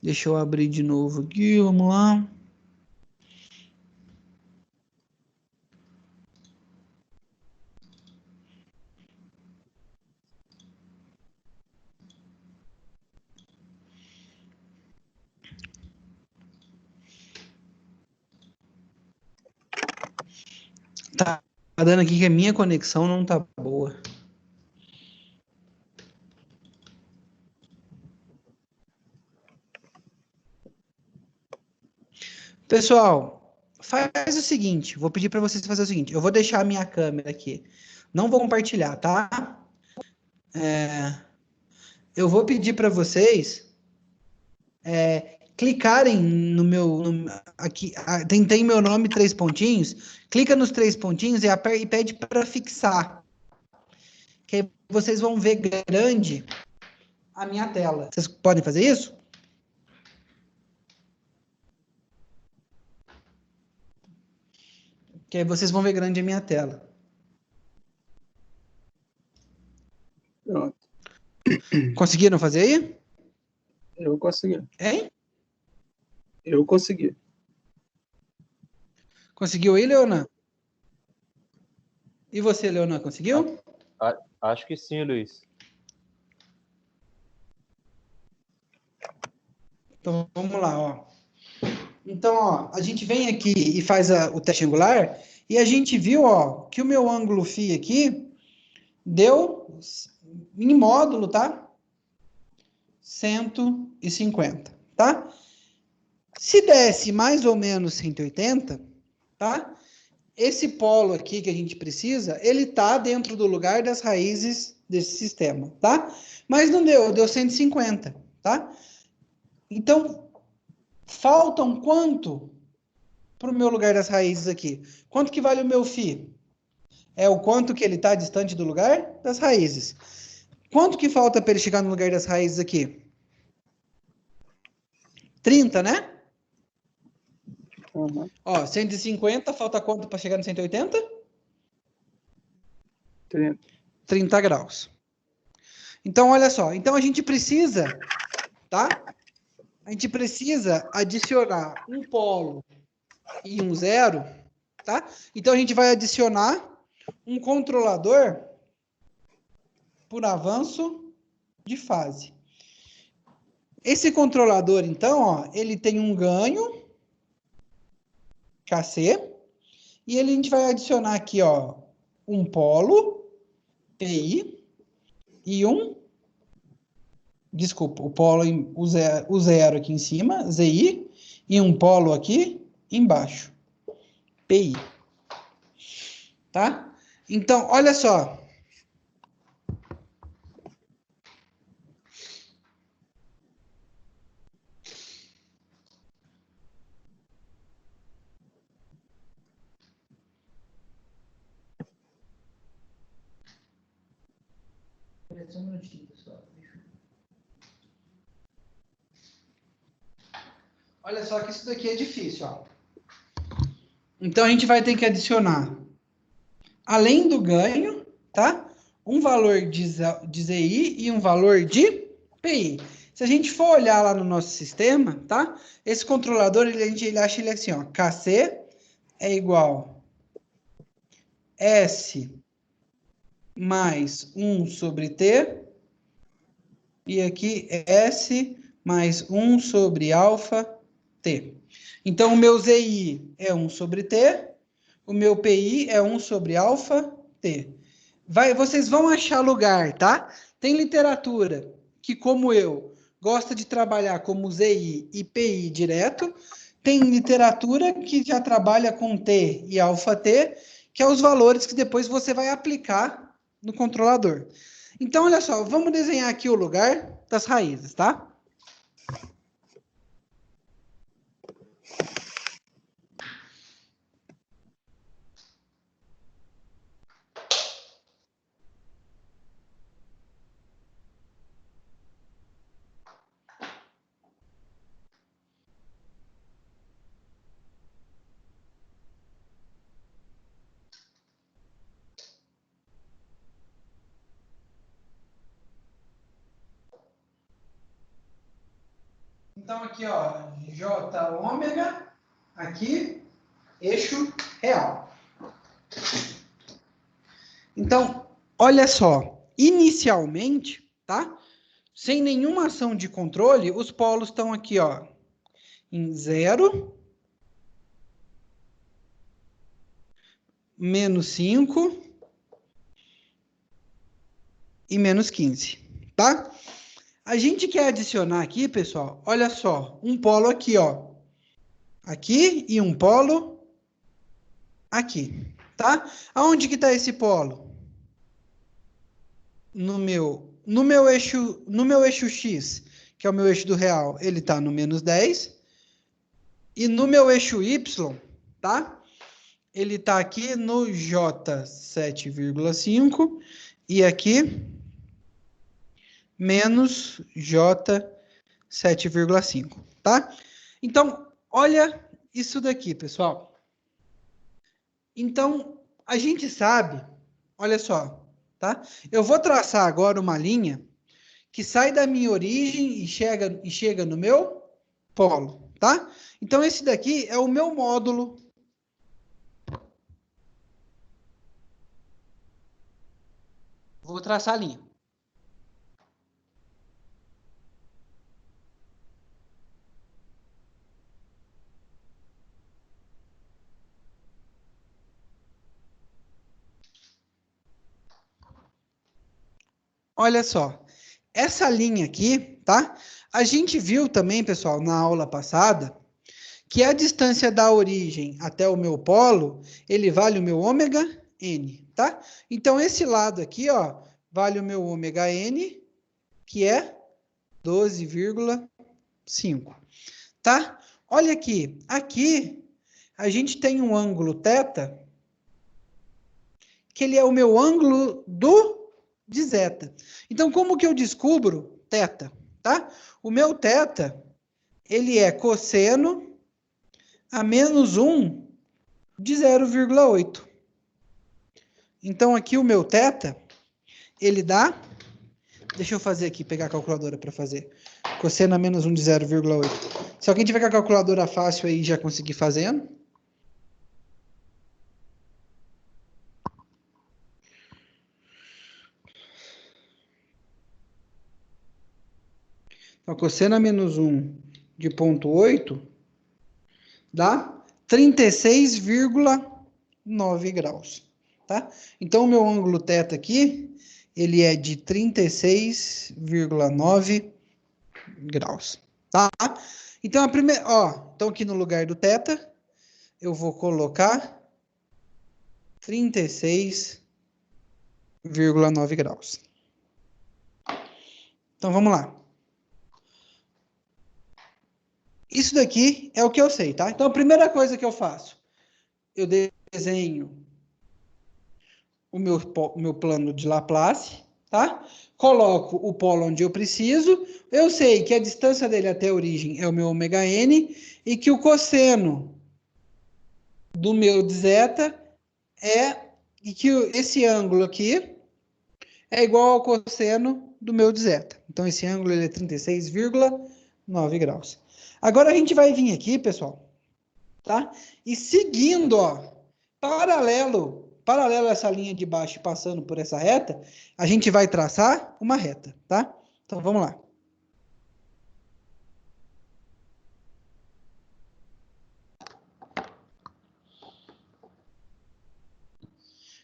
A: Deixa eu abrir de novo aqui, vamos lá. Tá dando aqui que a minha conexão não tá boa. Pessoal, faz o seguinte, vou pedir para vocês fazer o seguinte, eu vou deixar a minha câmera aqui, não vou compartilhar, tá? Eu vou pedir para vocês clicarem no meu, aqui, tem meu nome, 3 pontinhos, clica nos 3 pontinhos e pede para fixar, que aí vocês vão ver grande a minha tela. Vocês podem fazer isso? Que aí vocês vão ver grande a minha tela.
B: Pronto.
A: Conseguiram fazer aí?
B: Eu consegui.
A: Hein?
B: Eu consegui.
A: Conseguiu aí, Leonan? E você, Leonan, conseguiu?
C: Acho que sim, Luiz.
A: Então, vamos lá, ó. Então, ó, a gente vem aqui e faz o teste angular e a gente viu, ó, que o meu ângulo φ aqui deu, em módulo, tá? 150, tá? Se desse mais ou menos 180, tá? Esse polo aqui que a gente precisa, ele tá dentro do lugar das raízes desse sistema, tá? Mas não deu, deu 150, tá? Então, faltam quanto para o meu lugar das raízes aqui? Quanto que vale o meu φ? É o quanto que ele está distante do lugar das raízes. Quanto que falta para ele chegar no lugar das raízes aqui? 30, né?
B: Uhum.
A: Ó, 150, falta quanto para chegar no 180?
B: 30.
A: 30 graus. Então, olha só. Então, a gente precisa, tá? A gente precisa adicionar um polo e um zero, tá? Então, a gente vai adicionar um controlador por avanço de fase. Esse controlador, então, ó, ele tem um ganho, KC, e a gente vai adicionar aqui, ó, um polo, PI, e desculpa, o polo, o zero aqui em cima, ZI, e um polo aqui embaixo, PI. Tá? Então, olha só. Só um minutinho, pessoal. Olha só que isso daqui é difícil, ó. Então, a gente vai ter que adicionar, além do ganho, tá? Um valor de ZI e um valor de PI. Se a gente for olhar lá no nosso sistema, tá? Esse controlador, ele acha ele assim, ó. KC é igual S mais 1 sobre T. E aqui é S mais 1 sobre alfa T. Então, o meu ZI é 1 sobre T. O meu PI é 1 sobre alfa T. Vocês vão achar lugar, tá? Tem literatura que, como eu, gosta de trabalhar como ZI e PI direto. Tem literatura que já trabalha com T e alfa T, que é os valores que depois você vai aplicar no controlador. Então, olha só, vamos desenhar aqui o lugar das raízes, tá? Então, aqui, ó, J ômega, aqui, eixo real. Então, olha só, inicialmente, tá? Sem nenhuma ação de controle, os polos estão aqui, ó, em 0, menos 5 e menos 15, tá? A gente quer adicionar aqui, pessoal, olha só, um polo aqui, ó. Aqui e um polo aqui, tá? Aonde que tá esse polo? No meu eixo X, que é o meu eixo do real, ele tá no menos 10. E no meu eixo Y, tá? Ele tá aqui no J 7,5 e aqui menos J 7,5, tá? Então, olha isso daqui, pessoal. Então, a gente sabe, olha só, tá? Eu vou traçar agora uma linha que sai da minha origem e chega no meu polo, tá? Então, esse daqui é o meu módulo. Vou traçar a linha. Olha só, essa linha aqui, tá? A gente viu também, pessoal, na aula passada, que a distância da origem até o meu polo, ele vale o meu ômega n, tá? Então, esse lado aqui, ó, vale o meu ômega n, que é 12,5, tá? Olha aqui, aqui a gente tem um ângulo θ, que ele é o meu ângulo de zeta. Então, como que eu descubro θ, tá? O meu θ, ele é cosseno a menos 1 de 0,8. Então, aqui o meu θ, ele dá... Deixa eu fazer aqui, pegar a calculadora para fazer. Cosseno a menos 1 de 0,8. Se alguém tiver com a calculadora fácil aí, já conseguir fazendo. Então, cosseno a menos 1 de 0,8 dá 36,9 graus, tá? Então, o meu ângulo θ aqui, ele é de 36,9 graus, tá? Então, a primeira, ó, então aqui no lugar do θ, eu vou colocar 36,9 graus. Então, vamos lá. Isso daqui é o que eu sei, tá? Então, a primeira coisa que eu faço, eu desenho o meu plano de Laplace, tá? Coloco o polo onde eu preciso. Eu sei que a distância dele até a origem é o meu ômega n e que o cosseno do meu zeta e que esse ângulo aqui é igual ao cosseno do meu zeta. Então, esse ângulo ele é 36,9 graus. Agora, a gente vai vir aqui, pessoal, tá? E seguindo, ó, paralelo a essa linha de baixo, passando por essa reta, a gente vai traçar uma reta, tá? Então, vamos lá.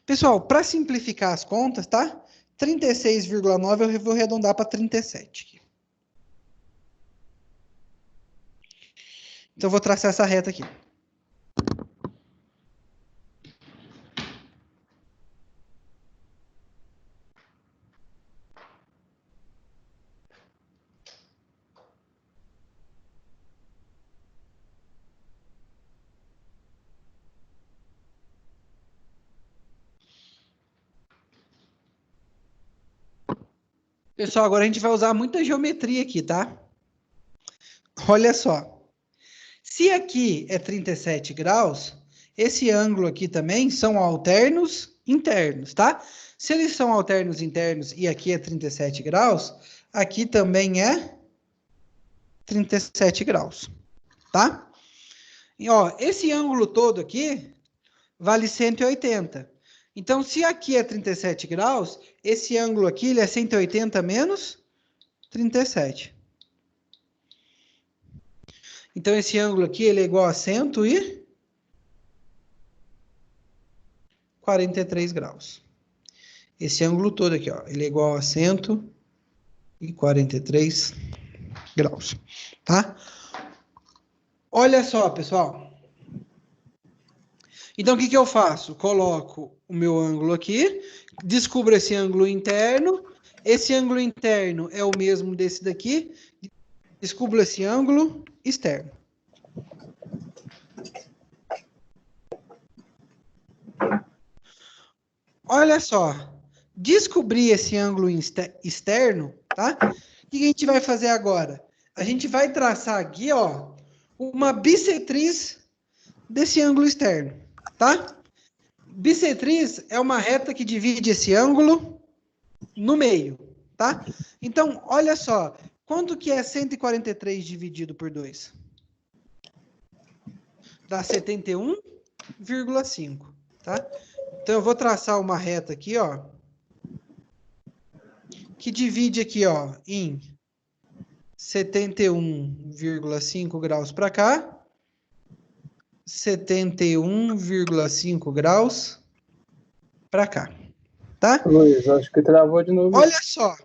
A: Pessoal, para simplificar as contas, tá? 36,9 eu vou arredondar para 37. Então, eu vou traçar essa reta aqui. Pessoal, agora a gente vai usar muita geometria aqui, tá? Olha só. Se aqui é 37 graus, esse ângulo aqui também são alternos internos, tá? Se eles são alternos internos e aqui é 37 graus, aqui também é 37 graus, tá? E, ó, esse ângulo todo aqui vale 180. Então, se aqui é 37 graus, esse ângulo aqui ele é 180 menos 37. Então, esse ângulo aqui ele é igual a 143 graus. Esse ângulo todo aqui, ó, ele é igual a 143 graus, tá? Olha só, pessoal. Então, o que que eu faço? Coloco o meu ângulo aqui, descubro esse ângulo interno. Esse ângulo interno é o mesmo desse daqui. Descubro esse ângulo externo. Olha só. Descobri esse ângulo externo, tá? O que a gente vai fazer agora? A gente vai traçar aqui, ó, uma bissetriz desse ângulo externo, tá? Bissetriz é uma reta que divide esse ângulo no meio, tá? Então, olha só, quanto que é 143 dividido por 2? Dá 71,5, tá? Então, eu vou traçar uma reta aqui, ó, que divide aqui, ó, em 71,5 graus para cá, 71,5 graus para cá, tá?
B: Luiz, acho que travou de novo.
A: Olha só.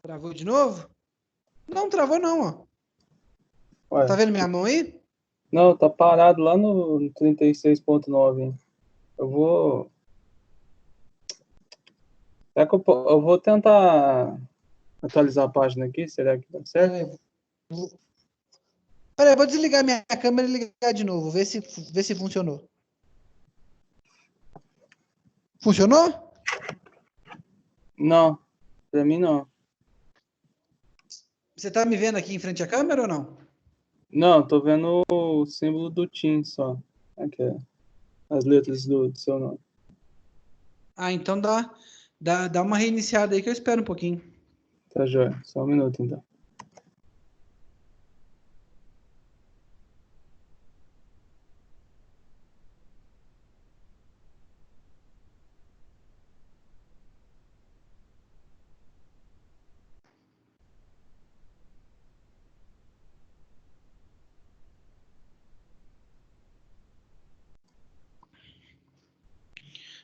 A: Travou de novo? Não travou não, ó.
B: Ué,
A: Tá vendo minha mão aí?
B: não, tá parado lá no 36,9, hein? Eu vou... Será que eu vou tentar atualizar a página aqui? Será que dá certo?
A: Peraí, vou desligar minha câmera e ligar de novo, ver se funcionou. Funcionou?
B: Não, pra mim não.
A: Você tá me vendo aqui em frente à câmera ou não?
B: Não, tô vendo o símbolo do Tim só. Aqui, as letras do seu nome.
A: Ah, então dá uma reiniciada aí que eu espero um pouquinho.
B: Tá joia. Só um minuto, então.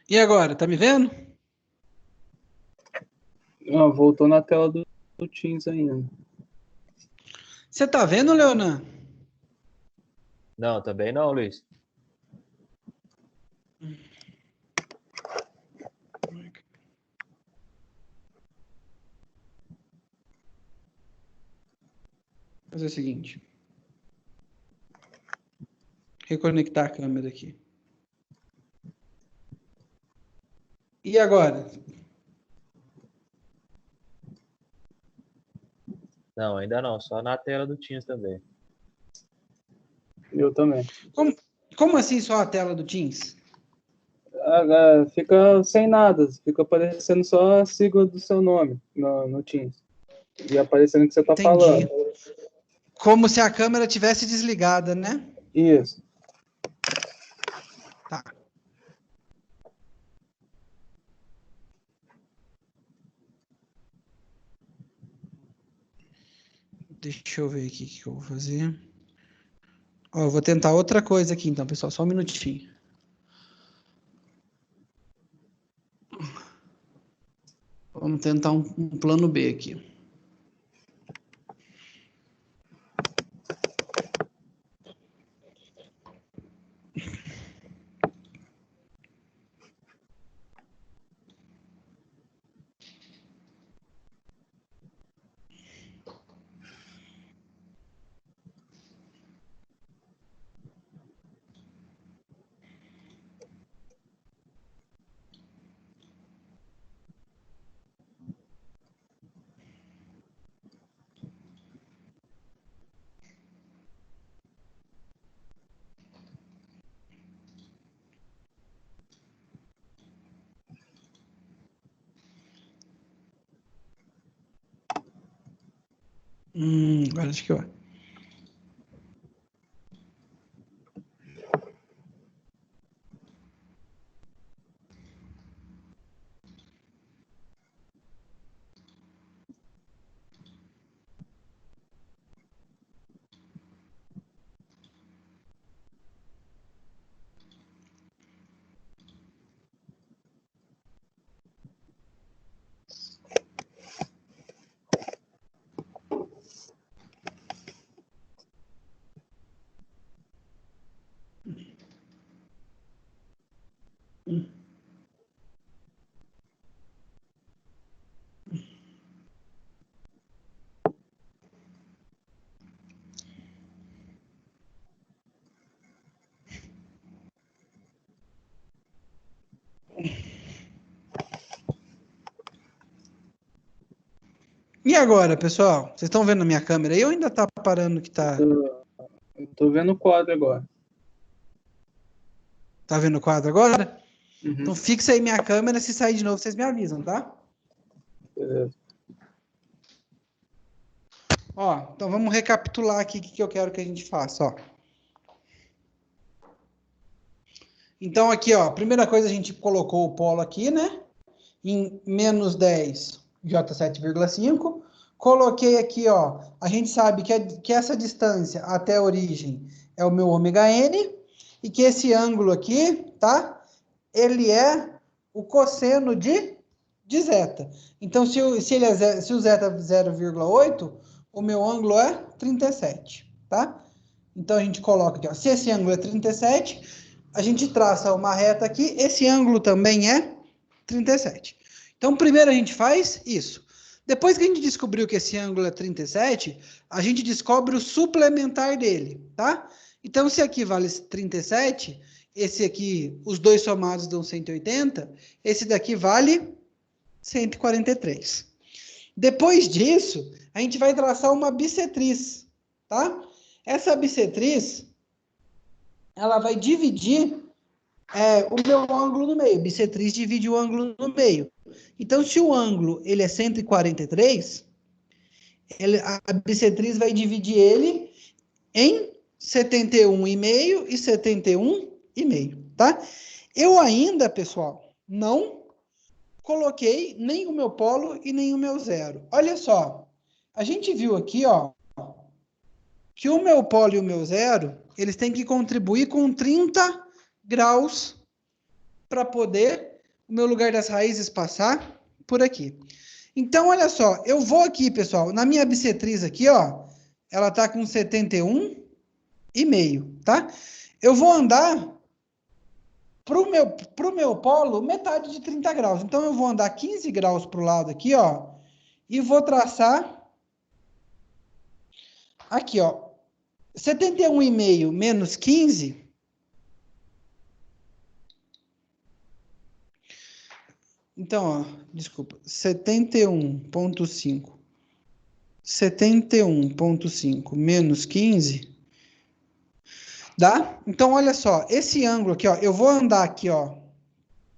A: E agora, tá me vendo?
B: Não, voltou na tela do Teams ainda.
A: Você tá vendo, Leonan?
C: Não, também não, Luiz. Vou fazer o seguinte. Reconectar a câmera aqui. E agora? Não, ainda não, só na tela do Teams também.
B: Eu também.
A: Como assim só a tela do Teams?
B: Fica sem nada, fica aparecendo só a sigla do seu nome no Teams. E aparecendo o que você está
A: Entendi.
B: falando.
A: Como se a câmera tivesse desligada, né?
B: Isso.
A: Tá. Deixa eu ver aqui o que eu vou fazer. Ó, eu vou tentar outra coisa aqui então, pessoal, só um minutinho. Vamos tentar um plano B aqui. Agora acho que eu. E agora, pessoal? Vocês estão vendo a minha câmera aí ou ainda tá parando que tá?
B: Eu tô vendo o quadro agora.
A: Tá vendo o quadro agora?
B: Uhum.
A: Então fixa aí minha câmera, se sair de novo vocês me avisam, tá?
B: Beleza.
A: Ó, então vamos recapitular aqui o que eu quero que a gente faça, ó. Então aqui, ó, primeira coisa a gente colocou o polo aqui, né? Em menos 10 J7,5. Coloquei aqui, ó, a gente sabe que essa distância até a origem é o meu ômega n e que esse ângulo aqui, tá? Ele é o cosseno de zeta. Então, se o zeta é 0,8, o meu ângulo é 37, tá? Então, a gente coloca aqui, ó, se esse ângulo é 37, a gente traça uma reta aqui, esse ângulo também é 37. Então, primeiro a gente faz isso. Depois que a gente descobriu que esse ângulo é 37, a gente descobre o suplementar dele, tá? Então, se aqui vale 37, esse aqui, os dois somados dão 180, esse daqui vale 143. Depois disso, a gente vai traçar uma bissetriz, tá? Essa bissetriz, ela vai dividir o meu ângulo no meio. Bissetriz divide o ângulo no meio. Então, se o ângulo ele é 143, a bissetriz vai dividir ele em 71,5 e 71,5, tá? Eu ainda, pessoal, não coloquei nem o meu polo e nem o meu zero. Olha só, a gente viu aqui, ó, que o meu polo e o meu zero, eles têm que contribuir com 30 graus para poder o meu lugar das raízes passar por aqui. Então, olha só, eu vou aqui, pessoal, na minha bissetriz aqui, ó, ela tá com 71,5, tá? Eu vou andar pro meu polo metade de 30 graus. Então, eu vou andar 15 graus pro lado aqui, ó, e vou traçar aqui, ó, 71,5 menos 15. Então, ó, desculpa, 71,5. 71,5 menos 15 dá? Então, olha só, esse ângulo aqui, ó, eu vou andar aqui, ó,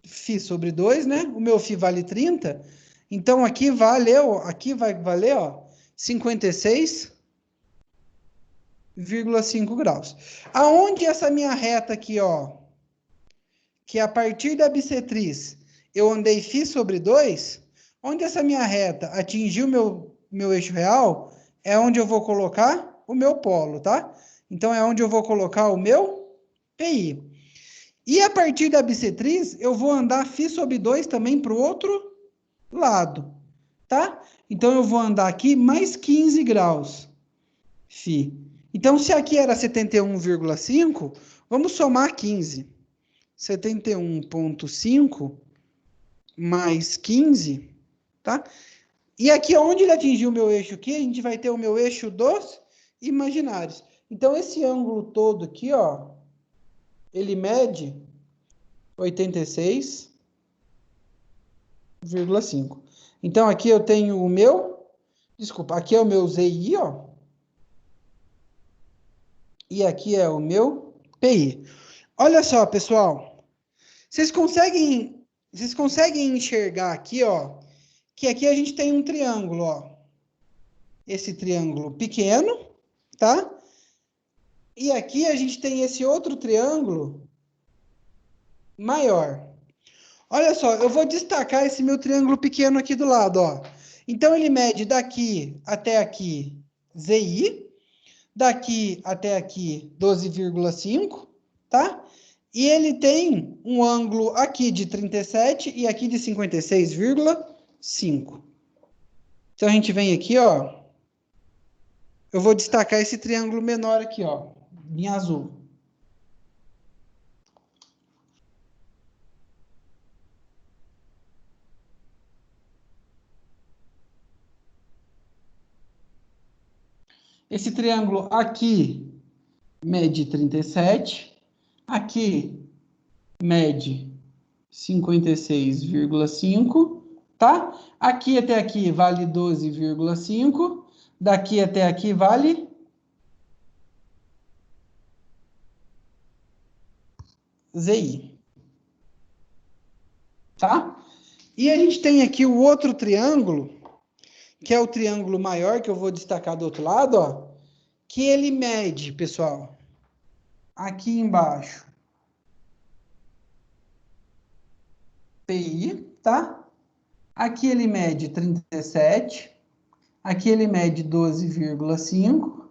A: φ sobre 2, né? O meu φ vale 30, então aqui aqui vai valer, ó, 56,5 graus. Aonde essa minha reta aqui, ó, que a partir da bissetriz eu andei φ sobre 2, onde essa minha reta atingiu meu eixo real, é onde eu vou colocar o meu polo, tá? Então, é onde eu vou colocar o meu PI. E a partir da bissetriz, eu vou andar φ sobre 2 também para o outro lado, tá? Então, eu vou andar aqui mais 15 graus φ. Então, se aqui era 71,5, vamos somar 15. 71,5 mais 15, tá? E aqui, onde ele atingiu o meu eixo aqui, a gente vai ter o meu eixo dos imaginários. Então, esse ângulo todo aqui, ó, ele mede 86,5. Então, aqui eu tenho o meu, desculpa, aqui é o meu ZI, ó, e aqui é o meu PI. Olha só, pessoal, vocês conseguem enxergar aqui, ó, que aqui a gente tem um triângulo, ó. Esse triângulo pequeno, tá? E aqui a gente tem esse outro triângulo maior. Olha só, eu vou destacar esse meu triângulo pequeno aqui do lado, ó. Então, ele mede daqui até aqui ZI, daqui até aqui 12,5, tá? E ele tem um ângulo aqui de 37 e aqui de 56,5. Então, a gente vem aqui, ó. Eu vou destacar esse triângulo menor aqui, ó, em azul. Esse triângulo aqui mede 37, aqui mede 56,5, tá? Aqui até aqui vale 12,5, daqui até aqui vale ZI, tá? E a gente tem aqui o outro triângulo, que é o triângulo maior, que eu vou destacar do outro lado, ó, que ele mede, pessoal, aqui embaixo, PI, tá? Aqui ele mede 37, aqui ele mede 12,5,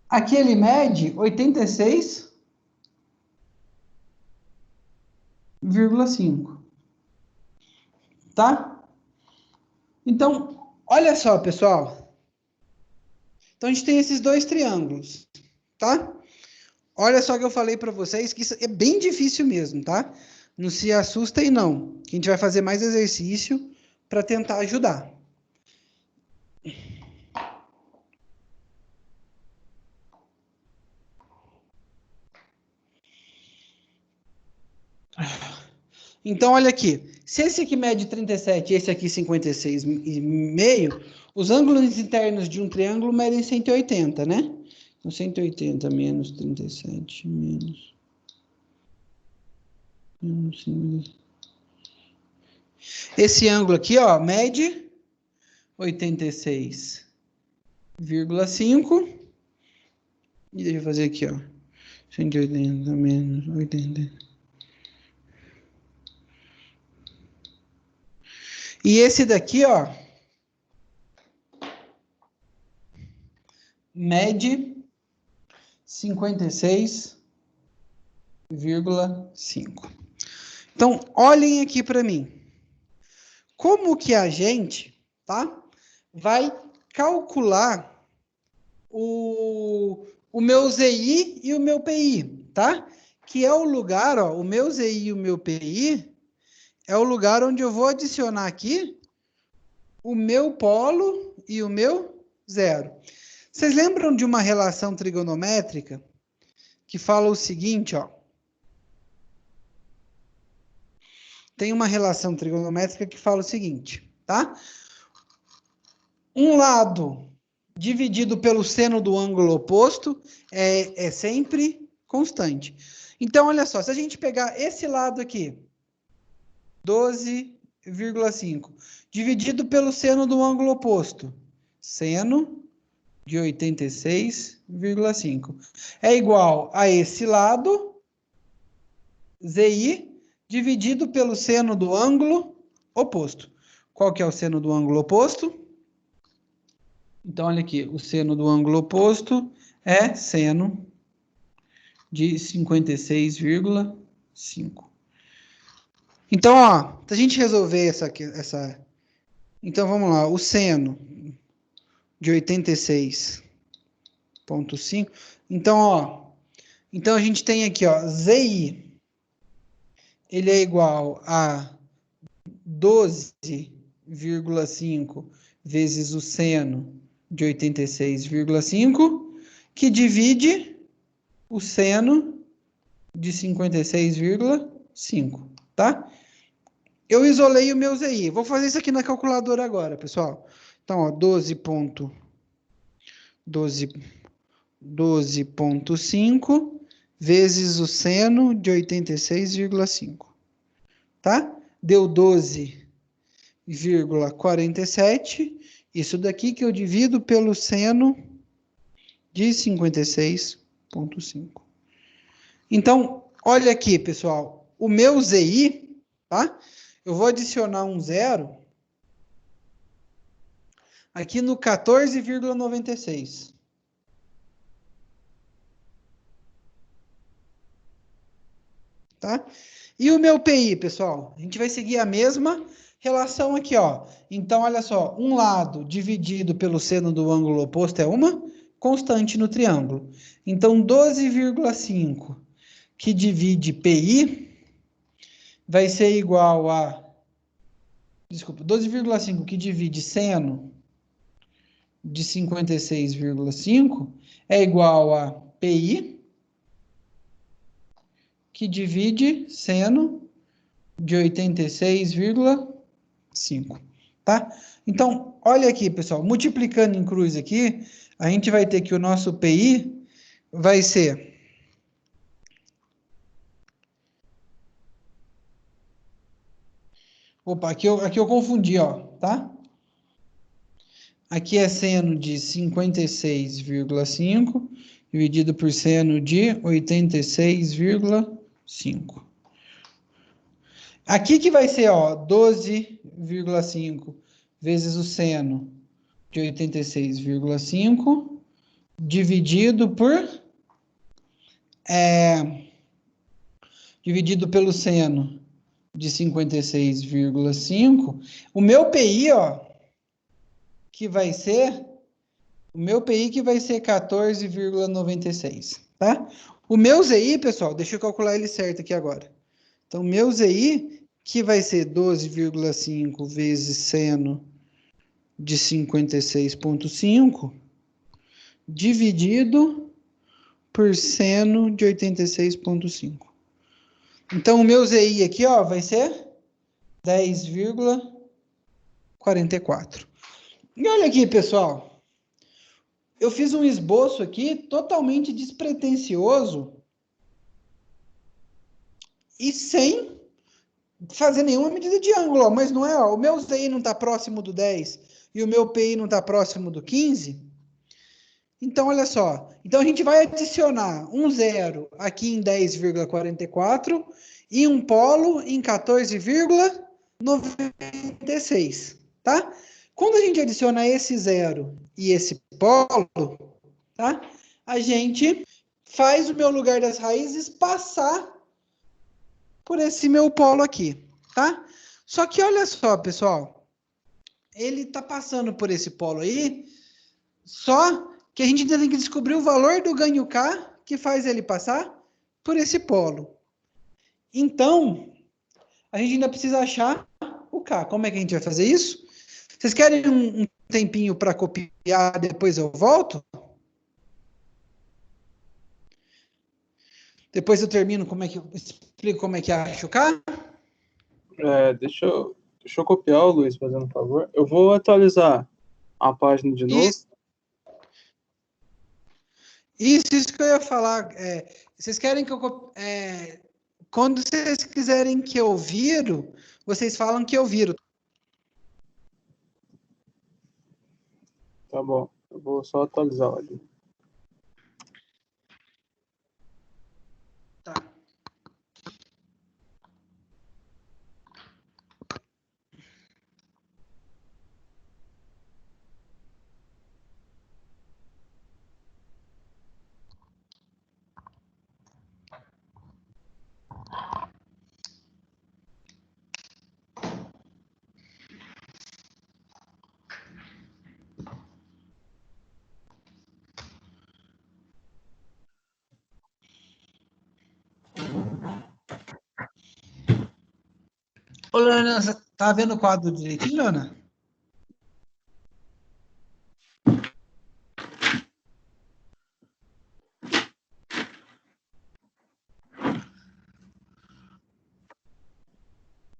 A: aqui ele mede 86,5, tá? Então, olha só, pessoal. Então, a gente tem esses dois triângulos, tá? Olha só que eu falei para vocês que isso é bem difícil mesmo, tá? Não se assustem, não. A gente vai fazer mais exercício para tentar ajudar. Então, olha aqui. Se esse aqui mede 37 e esse aqui 56,5, os ângulos internos de um triângulo medem 180, né? Então, 180 menos 37 menos 50. Esse ângulo aqui, ó, mede 86,5. E deixa eu fazer aqui, ó. 180 menos 80. E esse daqui, ó, mede 56,5. Então, olhem aqui para mim. Como que a gente, tá, vai calcular o meu ZI e o meu PI, tá? Que é o lugar, ó, o meu ZI e o meu PI é o lugar onde eu vou adicionar aqui o meu polo e o meu zero. Vocês lembram de uma relação trigonométrica que fala o seguinte, ó? Tem uma relação trigonométrica que fala o seguinte, tá? Um lado dividido pelo seno do ângulo oposto é sempre constante. Então, olha só, se a gente pegar esse lado aqui, 12,5, dividido pelo seno do ângulo oposto, seno de 86,5, é igual a esse lado, ZI, dividido pelo seno do ângulo oposto. Qual que é o seno do ângulo oposto? Então, olha aqui, o seno do ângulo oposto é seno de 56,5. Então, ó, se a gente resolver essa... Então, vamos lá, o seno de 86,5. Então, ó, então a gente tem aqui, ó, ZI, ele é igual a 12,5 vezes o seno de 86,5, que divide o seno de 56,5, tá? Eu isolei o meu ZI. Vou fazer isso aqui na calculadora agora, pessoal. Então, ó, 12,5 vezes o seno de 86,5, tá? Deu 12,47. Isso daqui que eu divido pelo seno de 56,5. Então, olha aqui, pessoal. O meu ZI, tá? Eu vou adicionar um zero aqui no 14,96. Tá? E o meu PI, pessoal? A gente vai seguir a mesma relação aqui, ó. Então, olha só, um lado dividido pelo seno do ângulo oposto é uma constante no triângulo. Então, 12,5 que divide PI vai ser igual a... Desculpa, 12,5 que divide seno de 56,5 é igual a PI, que divide seno de 86,5, tá? Então, olha aqui, pessoal, multiplicando em cruz aqui, a gente vai ter que o nosso PI vai ser... Opa, aqui eu confundi, ó, tá? Aqui é seno de 56,5 dividido por seno de 86,5. Aqui que vai ser, ó, 12,5 vezes o seno de 86,5 dividido pelo seno de 56,5. O meu PI, ó, que vai ser 14,96, tá? O meu ZI, pessoal, deixa eu calcular ele certo aqui agora. Então, o meu ZI, que vai ser 12,5 vezes seno de 56,5, dividido por seno de 86,5. Então, o meu ZI aqui, ó, vai ser 10,44. E olha aqui, pessoal. Eu fiz um esboço aqui totalmente despretensioso e sem fazer nenhuma medida de ângulo, ó, mas não é, ó, o meu ZI não está próximo do 10 e o meu PI não está próximo do 15. Então, olha só. Então, a gente vai adicionar um zero aqui em 10,44 e um polo em 14,96, tá? Quando a gente adiciona esse zero e esse polo, tá? A gente faz o meu lugar das raízes passar por esse meu polo aqui, tá? Só que olha só, pessoal. Ele tá passando por esse polo aí, só que a gente ainda tem que descobrir o valor do ganho K que faz ele passar por esse polo. Então, a gente ainda precisa achar o K. Como é que a gente vai fazer isso? Vocês querem um tempinho para copiar, depois eu volto? Depois eu termino, explico como é que acha o K?
B: Deixa eu copiar, Luiz, fazendo um favor. Eu vou atualizar a página de novo.
A: Isso. Isso que eu ia falar. Vocês querem que eu. Quando vocês quiserem que eu viro, vocês falam que eu viro.
B: Tá bom. Eu vou só atualizar ali.
A: Tá. Ô, Leona, você tá vendo o quadro direitinho, Leona?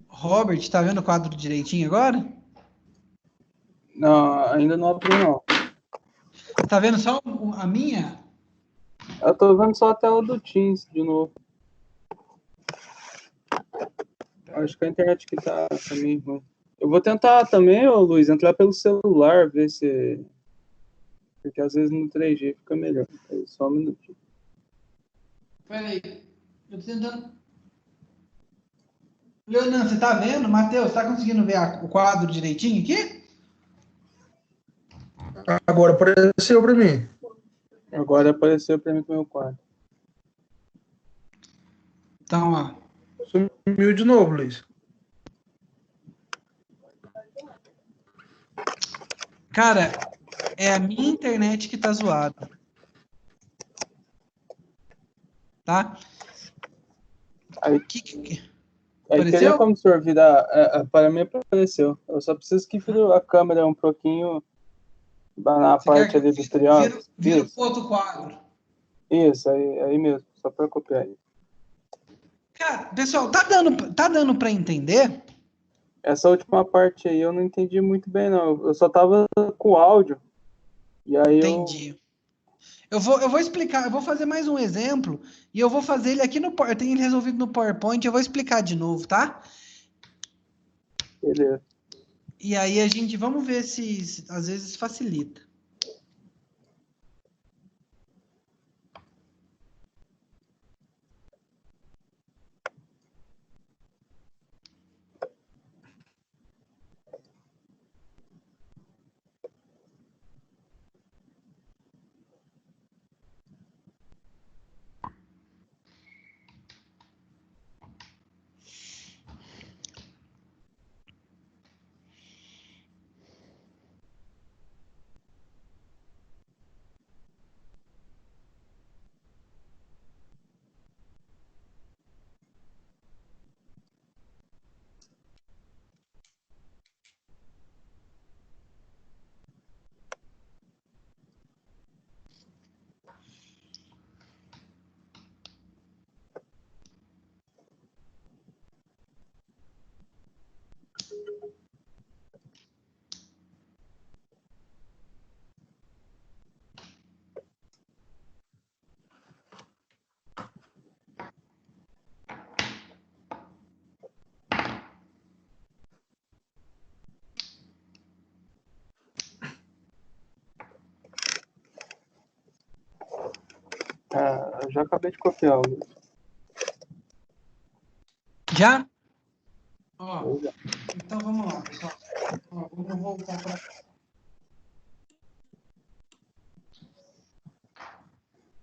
A: Robert, tá vendo o quadro direitinho agora?
B: Não, ainda não abri, não.
A: Tá vendo só a minha?
B: Eu tô vendo só a tela do Teams de novo. Acho que a internet aqui tá meio ruim. Eu vou tentar também, ô Luiz, entrar pelo celular, ver se... Porque às vezes no 3G fica melhor. Só um minutinho.
A: Peraí, eu tô tentando. Leonan, você tá vendo? Matheus, tá conseguindo ver o quadro direitinho aqui?
D: Agora apareceu para mim.
B: Agora apareceu pra mim no meu quarto.
A: Então, ó.
D: Sumiu de novo, Luiz.
A: Cara, é a minha internet que tá zoada. Tá?
B: Aí teria
A: Apareceu?
B: como o senhor virar... para mim apareceu. Eu só preciso que vire a câmera um pouquinho na
A: Você quer
B: parte
A: que
B: ali dos triângulos.
A: vira
B: Isso,
A: pro outro quadro?
B: isso, aí mesmo. Só para copiar aí.
A: Cara, pessoal, tá dando para entender?
B: Essa última parte aí eu não entendi muito bem, não. Eu só tava com áudio. E aí
A: Entendi. Eu vou explicar, eu vou fazer mais um exemplo e eu vou fazer ele aqui no eu tenho ele resolvido no PowerPoint, eu vou explicar de novo, tá?
B: Beleza.
A: E aí a gente, vamos ver se às vezes facilita.
B: Eu já acabei de copiar o
A: Já? Ó, então vamos lá, pessoal. Ó, vamos voltar para.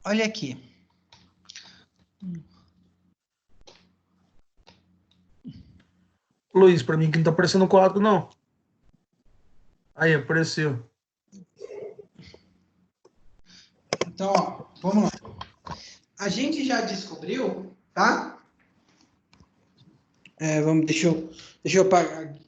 A: Olha aqui.
D: Luiz, para mim que não tá aparecendo o quadro, não. Aí, apareceu.
A: Então, ó, vamos lá. A gente já descobriu, tá? Deixa eu apagar aqui.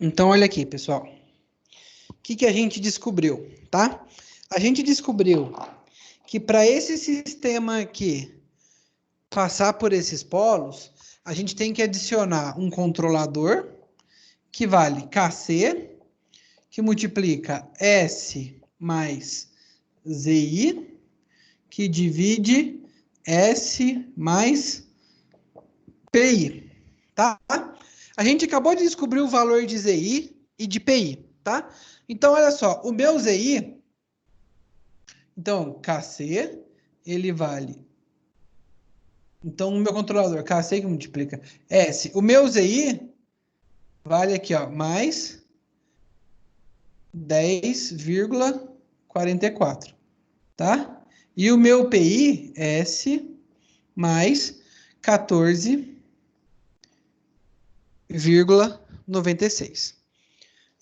A: Então, olha aqui, pessoal. O que a gente descobriu, tá? A gente descobriu que para esse sistema aqui passar por esses polos, a gente tem que adicionar um controlador que vale Kc, que multiplica S mais Zi, que divide S mais PI, tá? A gente acabou de descobrir o valor de Zi e de PI, tá? Então, olha só, o meu Zi, então, Kc, ele vale. Então, o meu controlador, Kc que multiplica S. O meu Zi vale aqui, ó, mais 10,44, tá? E o meu PI, S, mais 14,96.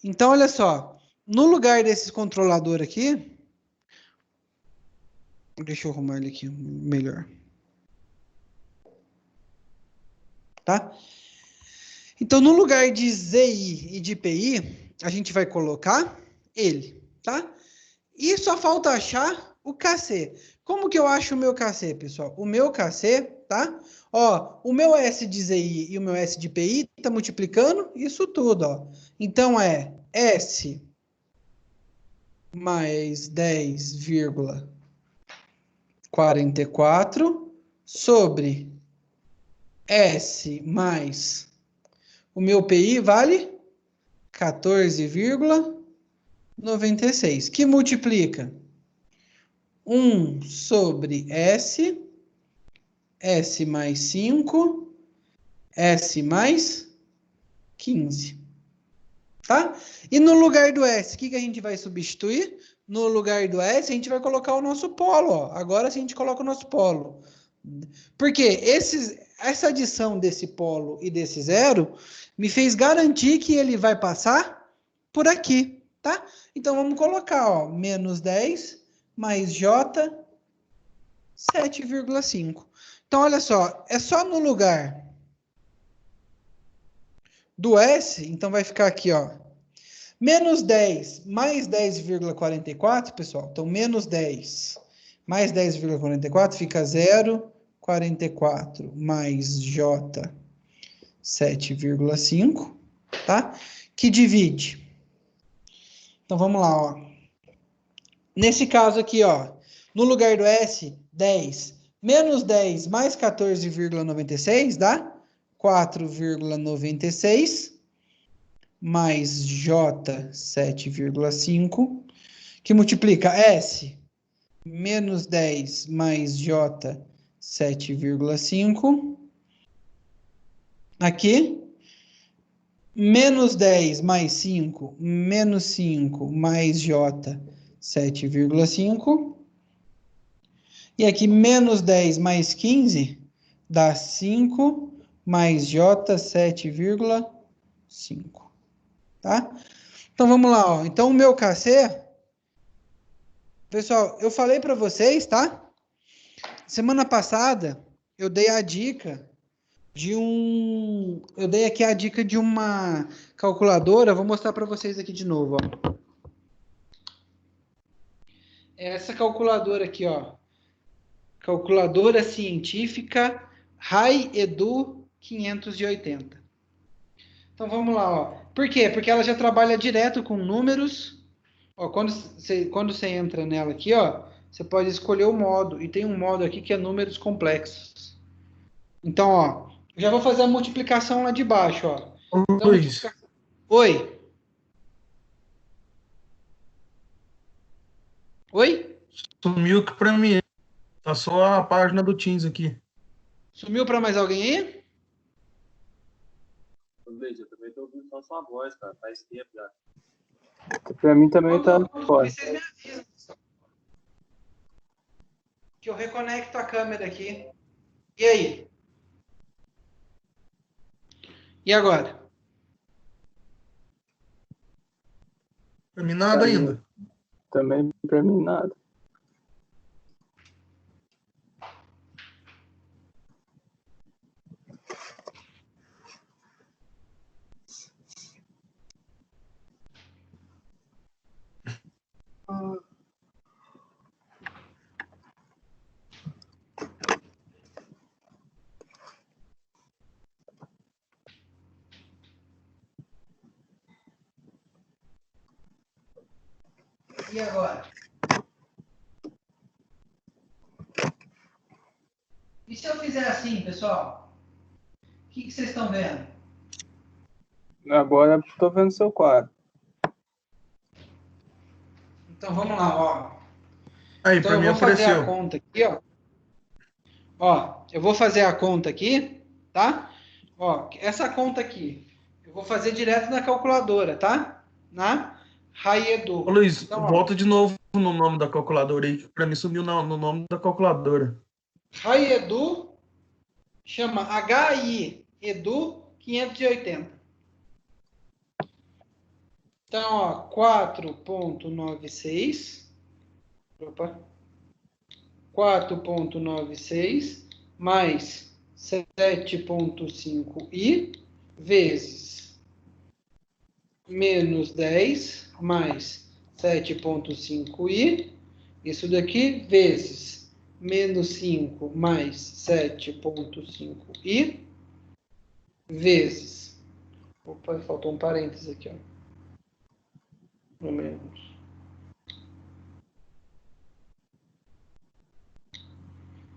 A: Então, olha só, no lugar desse controlador aqui, deixa eu arrumar ele aqui melhor, tá? Então, no lugar de ZI e de PI, a gente vai colocar ele, tá? E só falta achar o KC. Como que eu acho o meu KC, pessoal? O meu KC, tá? Ó, o meu S de ZI e o meu S de PI tá multiplicando isso tudo, ó. Então, é S mais 10,44 sobre S mais o meu PI vale 14,96, que multiplica 1 sobre S, S mais 5, S mais 15, tá? E no lugar do S, o que a gente vai substituir? No lugar do S, a gente vai colocar o nosso polo, ó. Agora a gente coloca o nosso polo. Porque essa adição desse polo e desse zero me fez garantir que ele vai passar por aqui, tá? Então vamos colocar, ó, menos 10 mais J 7,5. Então olha só, é só no lugar do S, então vai ficar aqui, ó, menos 10 mais 10,44, pessoal. Então menos 10 mais 10,44 fica 0,44 mais J 7,5, tá? Que divide. Então vamos lá, ó. Nesse caso aqui, ó, no lugar do S, 10 menos 10 mais 14,96 dá 4,96 mais J 7,5, que multiplica S menos 10 mais J 7,5 aqui. Menos 10 mais 5, menos 5 mais J 7,5. E aqui, menos 10 mais 15 dá 5 mais J 7,5. Tá? Então, vamos lá. Ó. Então, o meu KC, pessoal, eu falei para vocês, tá? Semana passada, eu dei a dica eu dei aqui a dica de uma calculadora, vou mostrar para vocês aqui de novo, ó. Essa calculadora aqui, ó. Calculadora científica RAI Edu 580. Então vamos lá, ó. Por quê? Porque ela já trabalha direto com números. Ó, quando você entra nela aqui, ó, você pode escolher o modo. E tem um modo aqui que é números complexos. Então, ó, já vou fazer a multiplicação lá de baixo, ó.
D: Ô,
A: Então,
D: Luiz,
A: Oi? Oi?
D: sumiu aqui pra mim. Tá só a página do Teams aqui.
A: Sumiu para mais alguém aí?
C: Luiz, eu também tô ouvindo só sua voz, cara. Faz tempo já.
B: Pra mim também tá fora.
A: Vocês me avisam, que eu reconecto a câmera aqui. E aí? E agora?
D: Pra mim nada ainda.
B: Também pra mim nada.
A: E agora? E se eu fizer assim, pessoal? O que vocês estão vendo?
B: Agora estou vendo seu quadro.
A: Então vamos lá, ó.
D: Aí,
A: Então
D: pra
A: eu
D: mim
A: vou fazer a
D: apareceu.
A: conta aqui, ó. Ó, eu vou fazer a conta aqui, tá? Ó, essa conta aqui, eu vou fazer direto na calculadora, tá? Na Raiedu.
D: Ô, Luiz,
A: Então, ó,
D: volta de novo no nome da calculadora aí. Pra mim sumiu no nome da calculadora.
A: Raiedu chama HI Edu 580. Então, ó, 4,96. Opa. 4,96 mais 7,5i vezes menos 10 mais 7,5i. Isso daqui vezes menos 5 mais 7,5i vezes. Opa, faltou um parênteses aqui, ó. No menos.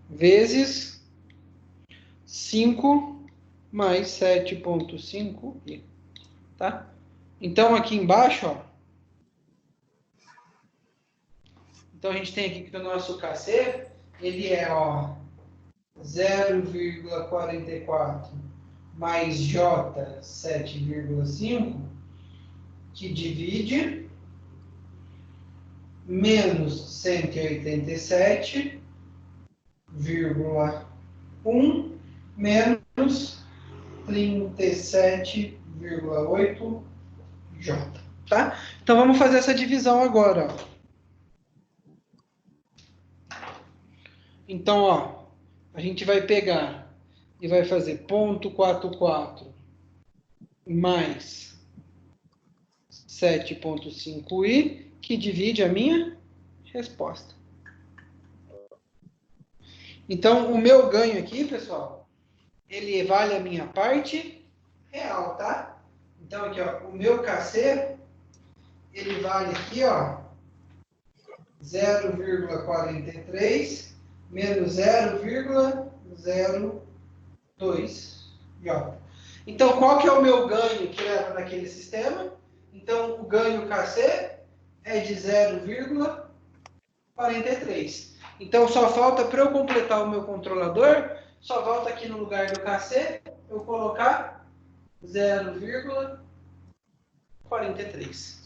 A: Vezes 5 mais 7,5i, tá? Então, aqui embaixo, ó. Então, a gente tem aqui que o nosso KC, ele é, ó, 0,44 mais J 7,5, que divide menos 187,1 menos 37,8 J, tá? Então vamos fazer essa divisão agora, ó. Então, ó, a gente vai pegar e vai fazer 0,44 mais 7,5i, que divide a minha resposta. Então, o meu ganho aqui, pessoal, ele vale a minha parte real, tá? Então, aqui, ó, o meu KC, ele vale aqui, ó, 0,43 menos 0,02 J. Então, qual que é o meu ganho que leva naquele sistema? Então, o ganho KC é de 0,43. Então, só falta, para eu completar o meu controlador, só volta aqui no lugar do KC, eu colocar 0,43.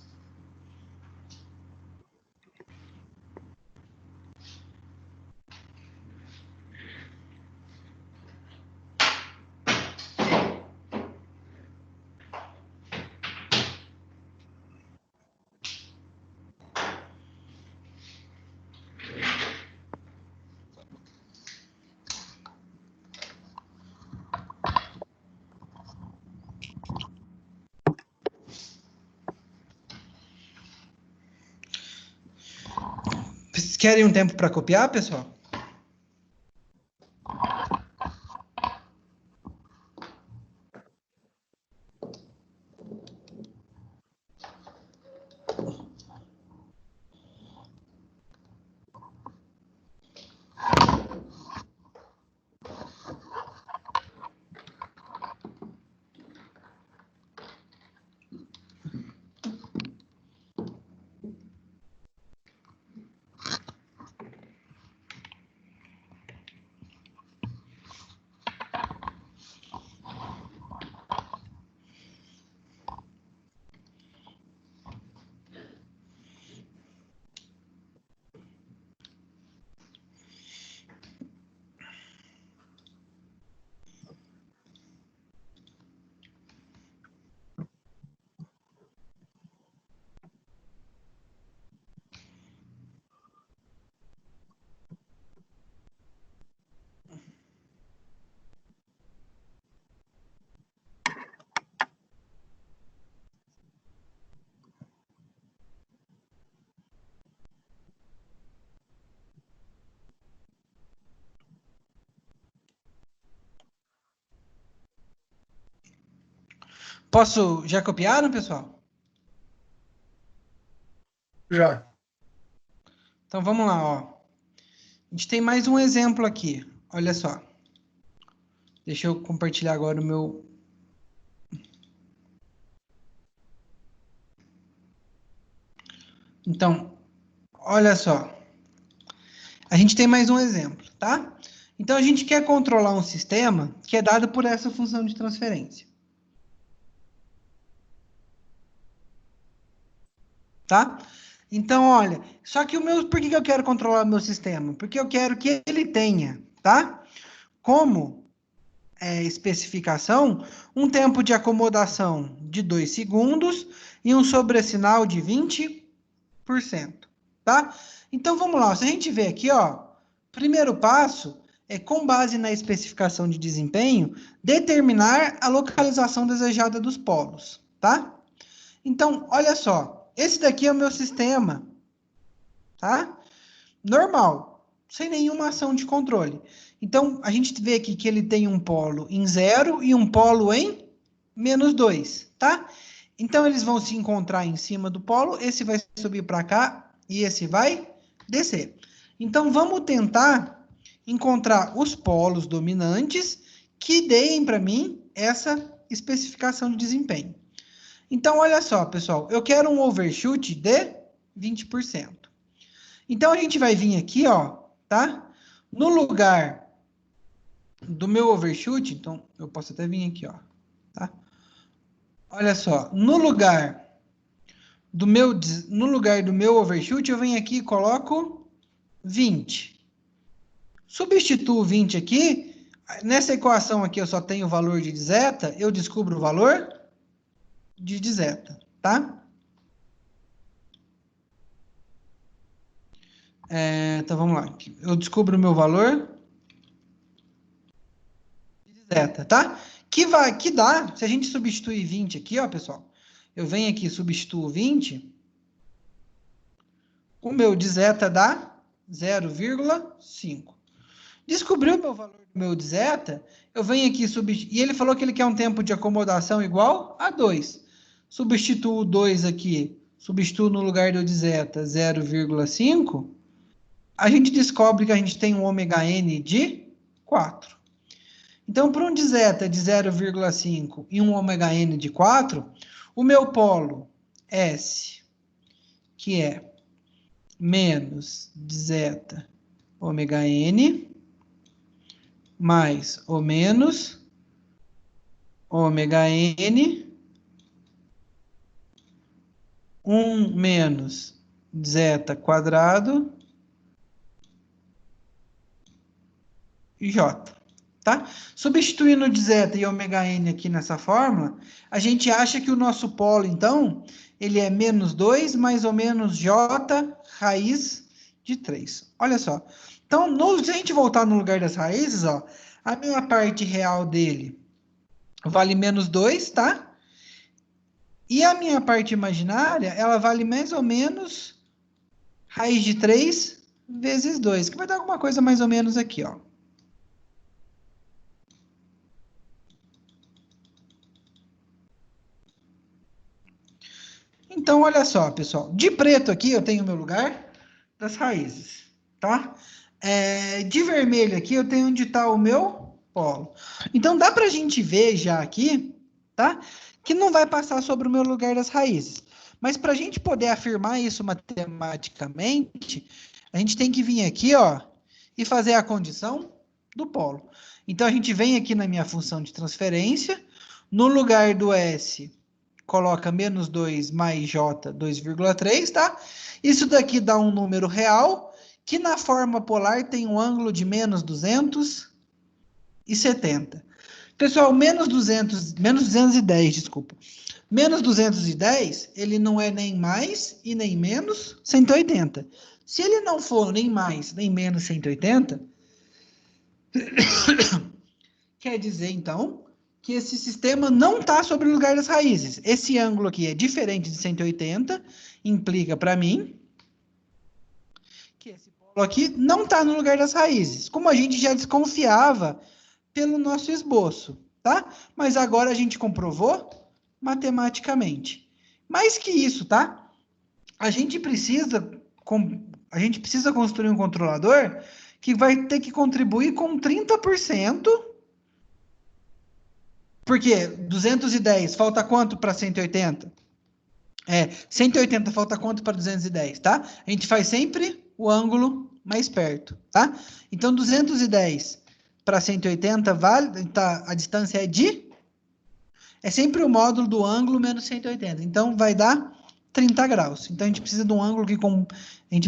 A: Vocês querem um tempo para copiar, pessoal? Posso já copiar, pessoal?
D: Já.
A: Então, vamos lá, ó. A gente tem mais um exemplo aqui. Olha só. Deixa eu compartilhar agora o meu... Então, olha só. A gente tem mais um exemplo, tá? Então, a gente quer controlar um sistema que é dado por essa função de transferência. Tá? Então, olha, só que por que eu quero controlar o meu sistema? Porque eu quero que ele tenha, tá? Como especificação, um tempo de acomodação de 2 segundos e um sobressinal de 20%, tá? Então, vamos lá. Se a gente vê aqui, ó, primeiro passo é, com base na especificação de desempenho, determinar a localização desejada dos polos, tá? Então, olha só. Esse daqui é o meu sistema, tá? Normal, sem nenhuma ação de controle. Então, a gente vê aqui que ele tem um polo em 0 e um polo em -2, tá? Então, eles vão se encontrar em cima do polo, esse vai subir para cá e esse vai descer. Então, vamos tentar encontrar os polos dominantes que deem para mim essa especificação de desempenho. Então, olha só, pessoal, eu quero um overshoot de 20%. Então, a gente vai vir aqui, ó, tá? No lugar do meu overshoot, então, eu posso até vir aqui, ó, tá? Olha só, no lugar do meu overshoot, eu venho aqui e coloco 20. Substituo 20 aqui, nessa equação aqui eu só tenho o valor de zeta, eu descubro o valor de zeta, tá? Então, vamos lá. Eu descubro o meu valor de zeta, tá? Que dá, se a gente substituir 20 aqui, ó, pessoal. Eu venho aqui e substituo 20. O meu de zeta dá 0,5. Descobri o meu valor do meu de zeta, eu venho aqui e ele falou que ele quer um tempo de acomodação igual a 2. Substituo 2 aqui, substituo no lugar do de zeta 0,5, a gente descobre que a gente tem um ômega-n de 4. Então, para um de zeta de 0,5 e um ômega-n de 4, o meu polo S, que é menos de zeta ômega-n, mais ou menos ômega-n, 1 menos zeta quadrado, J, tá? Substituindo de zeta e ômega-n aqui nessa fórmula, a gente acha que o nosso polo, então, ele é menos 2 mais ou menos J raiz de 3. Olha só. Então, se a gente voltar no lugar das raízes, ó, a minha parte real dele vale menos 2, tá? E a minha parte imaginária, ela vale mais ou menos raiz de 3 vezes 2, que vai dar alguma coisa mais ou menos aqui, ó. Então, olha só, pessoal. De preto aqui, eu tenho o meu lugar das raízes, tá? De vermelho aqui, eu tenho onde está o meu polo. Então, dá para a gente ver já aqui, tá? Que não vai passar sobre o meu lugar das raízes. Mas para a gente poder afirmar isso matematicamente, a gente tem que vir aqui, ó, e fazer a condição do polo. Então, a gente vem aqui na minha função de transferência, no lugar do S, coloca menos 2 mais J, 2,3, tá? Isso daqui dá um número real, que na forma polar tem um ângulo de menos 270. Pessoal, menos 210, desculpa. Menos 210, ele não é nem mais e nem menos 180. Se ele não for nem mais nem menos 180, quer dizer, então, que esse sistema não está sobre o lugar das raízes. Esse ângulo aqui é diferente de 180, implica para mim que esse polo aqui não está no lugar das raízes, como a gente já desconfiava pelo nosso esboço, tá? Mas agora a gente comprovou matematicamente. Mais que isso, tá? A gente precisa a gente precisa construir um controlador que vai ter que contribuir com 30%. Porque 210 falta quanto para 180? 180 falta quanto para 210, tá? A gente faz sempre o ângulo mais perto, tá? Então, 210 para 180 vale, tá, a distância é sempre o módulo do ângulo menos 180. Então, vai dar 30 graus. Então, a gente precisa de um ângulo que a gente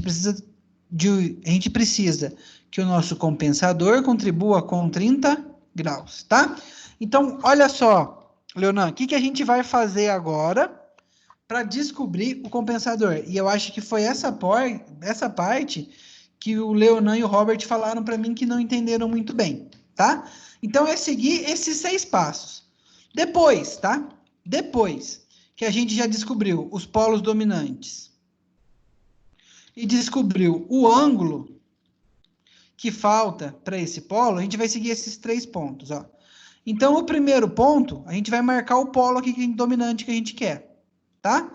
A: precisa que o nosso compensador contribua com 30 graus, tá? Então, olha só, Leonan, o que a gente vai fazer agora para descobrir o compensador? E eu acho que foi essa parte que o Leonan e o Robert falaram para mim que não entenderam muito bem, tá? Então, é seguir esses 6 passos. Depois, tá? Depois que a gente já descobriu os polos dominantes e descobriu o ângulo que falta para esse polo, a gente vai seguir esses 3 pontos, ó. Então, o primeiro ponto, a gente vai marcar o polo aqui dominante que a gente quer, tá?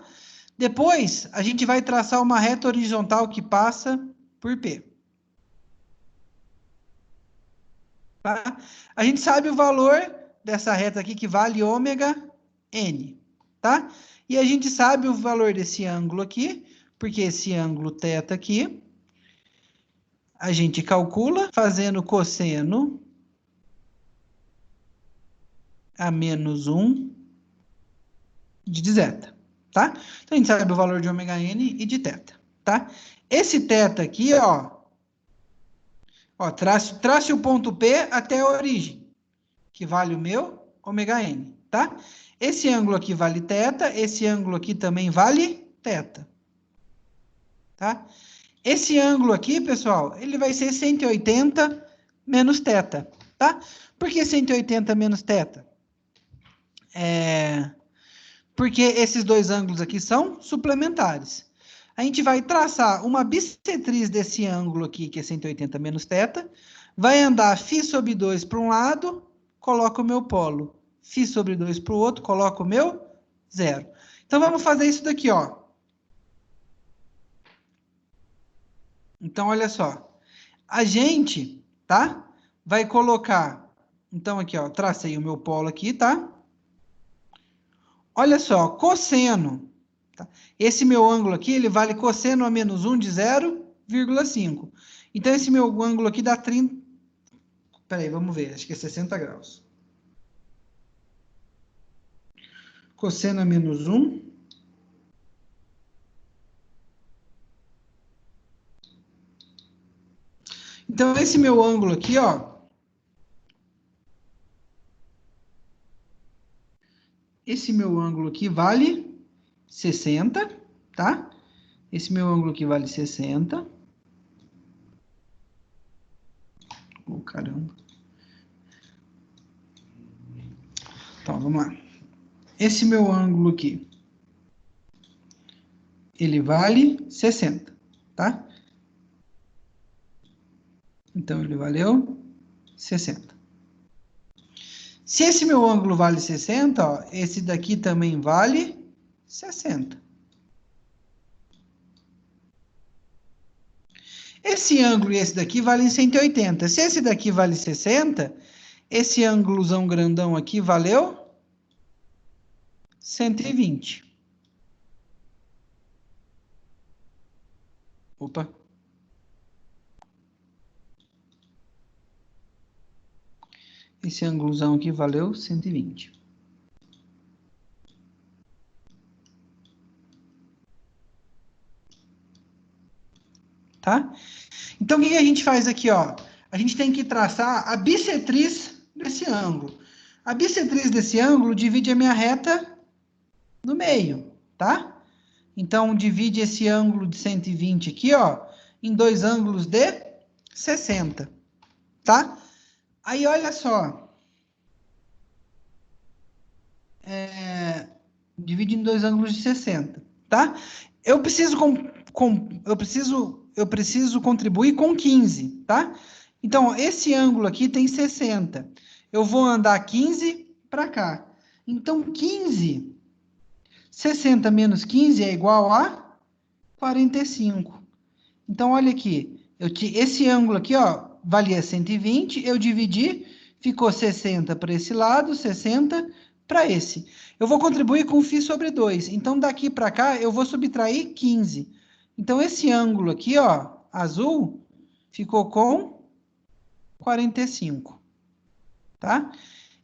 A: Depois, a gente vai traçar uma reta horizontal que passa por P. Tá? A gente sabe o valor dessa reta aqui, que vale ômega N, tá? E a gente sabe o valor desse ângulo aqui, porque esse ângulo θ aqui, a gente calcula fazendo cosseno a menos 1 de zeta, tá? Então, a gente sabe o valor de ômega N e de θ, tá? Esse θ aqui, ó, trace o ponto P até a origem, que vale o meu ômega N, tá? Esse ângulo aqui vale θ, esse ângulo aqui também vale θ, tá? Esse ângulo aqui, pessoal, ele vai ser 180 menos θ, tá? Por que 180 menos θ? Porque esses 2 ângulos aqui são suplementares. A gente vai traçar uma bissetriz desse ângulo aqui, que é 180 menos θ, vai andar φ sobre 2 para um lado, coloca o meu polo. Φ sobre 2 para o outro, coloca o meu zero. Então, vamos fazer isso daqui, ó. Então, olha só. A gente, tá? Vai colocar... Então, aqui, ó, tracei o meu polo aqui, tá? Olha só, cosseno. Tá? Esse meu ângulo aqui, ele vale cosseno a menos 1 de 0,5. Então, esse meu ângulo aqui dá 30... Peraí, vamos ver. Acho que é 60 graus. Cosseno a menos 1. Então, esse meu ângulo aqui, ó. Esse meu ângulo aqui vale 60, tá? Esse meu ângulo aqui vale 60. Oh, caramba. Então, vamos lá. Esse meu ângulo aqui, ele vale 60, tá? Então, ele valeu 60. Se esse meu ângulo vale 60, ó, esse daqui também vale 60. Esse ângulo e esse daqui valem 180. Se esse daqui vale 60, esse ângulozão grandão aqui valeu 120. Opa. Esse ângulozão aqui valeu 120. Tá? Então, o que a gente faz aqui, ó? A gente tem que traçar a bissetriz desse ângulo. A bissetriz desse ângulo divide a minha reta no meio, tá? Então, divide esse ângulo de 120 aqui, ó, em 2 ângulos de 60, tá? Aí, olha só. Divide em 2 ângulos de 60, tá? Eu preciso contribuir com 15, tá? Então, ó, esse ângulo aqui tem 60. Eu vou andar 15 para cá. Então, 15, 60 menos 15 é igual a 45. Então, olha aqui. Esse ângulo aqui, ó, valia 120, eu dividi, ficou 60 para esse lado, 60 para esse. Eu vou contribuir com φ sobre 2. Então, daqui para cá, eu vou subtrair 15. Então, esse ângulo aqui, ó, azul, ficou com 45. Tá?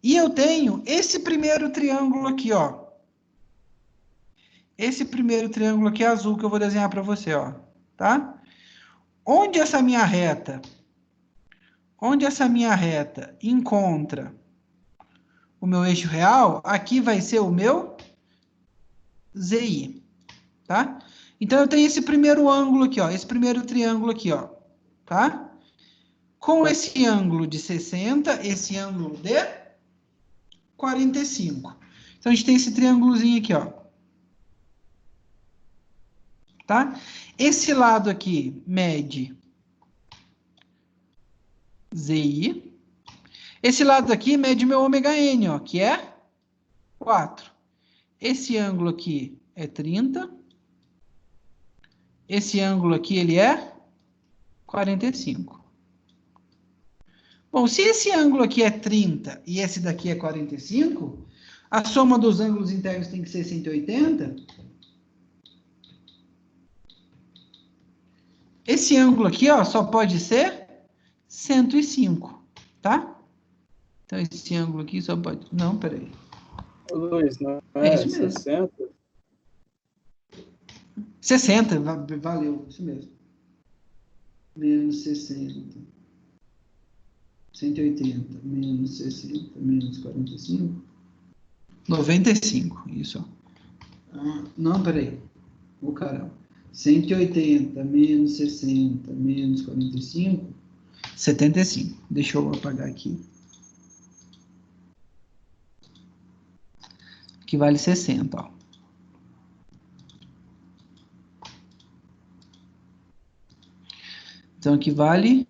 A: E eu tenho esse primeiro triângulo aqui, ó. Esse primeiro triângulo aqui azul que eu vou desenhar para você, ó. Tá? Onde essa minha reta encontra o meu eixo real, aqui vai ser o meu ZI, tá? Então, eu tenho esse primeiro ângulo aqui, ó, esse primeiro triângulo aqui, ó, tá? Com esse ângulo de 60, esse ângulo de 45. Então, a gente tem esse triângulozinho aqui, ó. Tá? Esse lado aqui mede ZI. Esse lado aqui mede meu ômega N, ó, que é 4. Esse ângulo aqui é 30. Esse ângulo aqui, ele é 45. Bom, se esse ângulo aqui é 30 e esse daqui é 45, a soma dos ângulos internos tem que ser 180. Esse ângulo aqui, ó, só pode ser 105, tá? Então, esse ângulo aqui só pode... Não, peraí.
B: Ô, Luiz, não
A: É
B: é
A: isso mesmo.
B: 60?
A: 60, valeu, isso mesmo. Menos 60. 180, menos 60, menos 45. 95, isso, ó. Não, peraí. Ô, caramba. 180 menos 60 menos 45, 75. Deixa eu apagar aqui. Que vale 60, ó. Então, aqui vale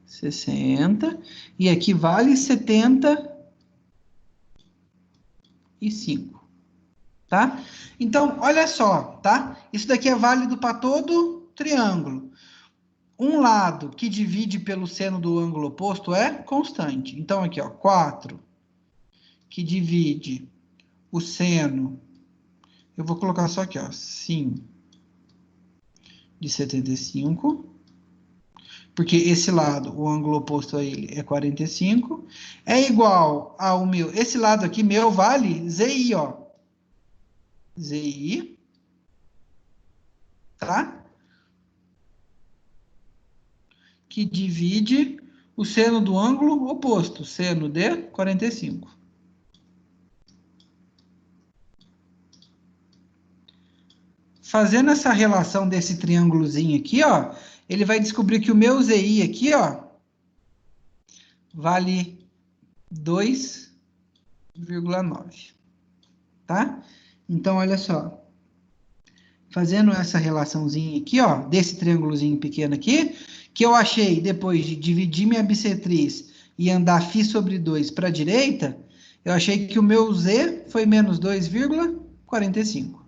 A: 60 e aqui vale 75. Tá? Então, olha só, tá? Isso daqui é válido para todo triângulo. Um lado que divide pelo seno do ângulo oposto é constante. Então, aqui, ó, 4 que divide o seno, eu vou colocar só aqui, ó, sin de 75, porque esse lado, o ângulo oposto a ele é 45, é igual ao meu, esse lado aqui, meu, vale ZI, ó. ZI, tá? Que divide o seno do ângulo oposto, seno de 45. Fazendo essa relação desse triângulozinho aqui, ó, ele vai descobrir que o meu ZI aqui, ó, vale 2,9, tá? Então, olha só. Fazendo essa relaçãozinha aqui, ó, desse triângulozinho pequeno aqui, que eu achei depois de dividir minha bissetriz e andar φ sobre 2 para a direita, eu achei que o meu Z foi menos 2,45.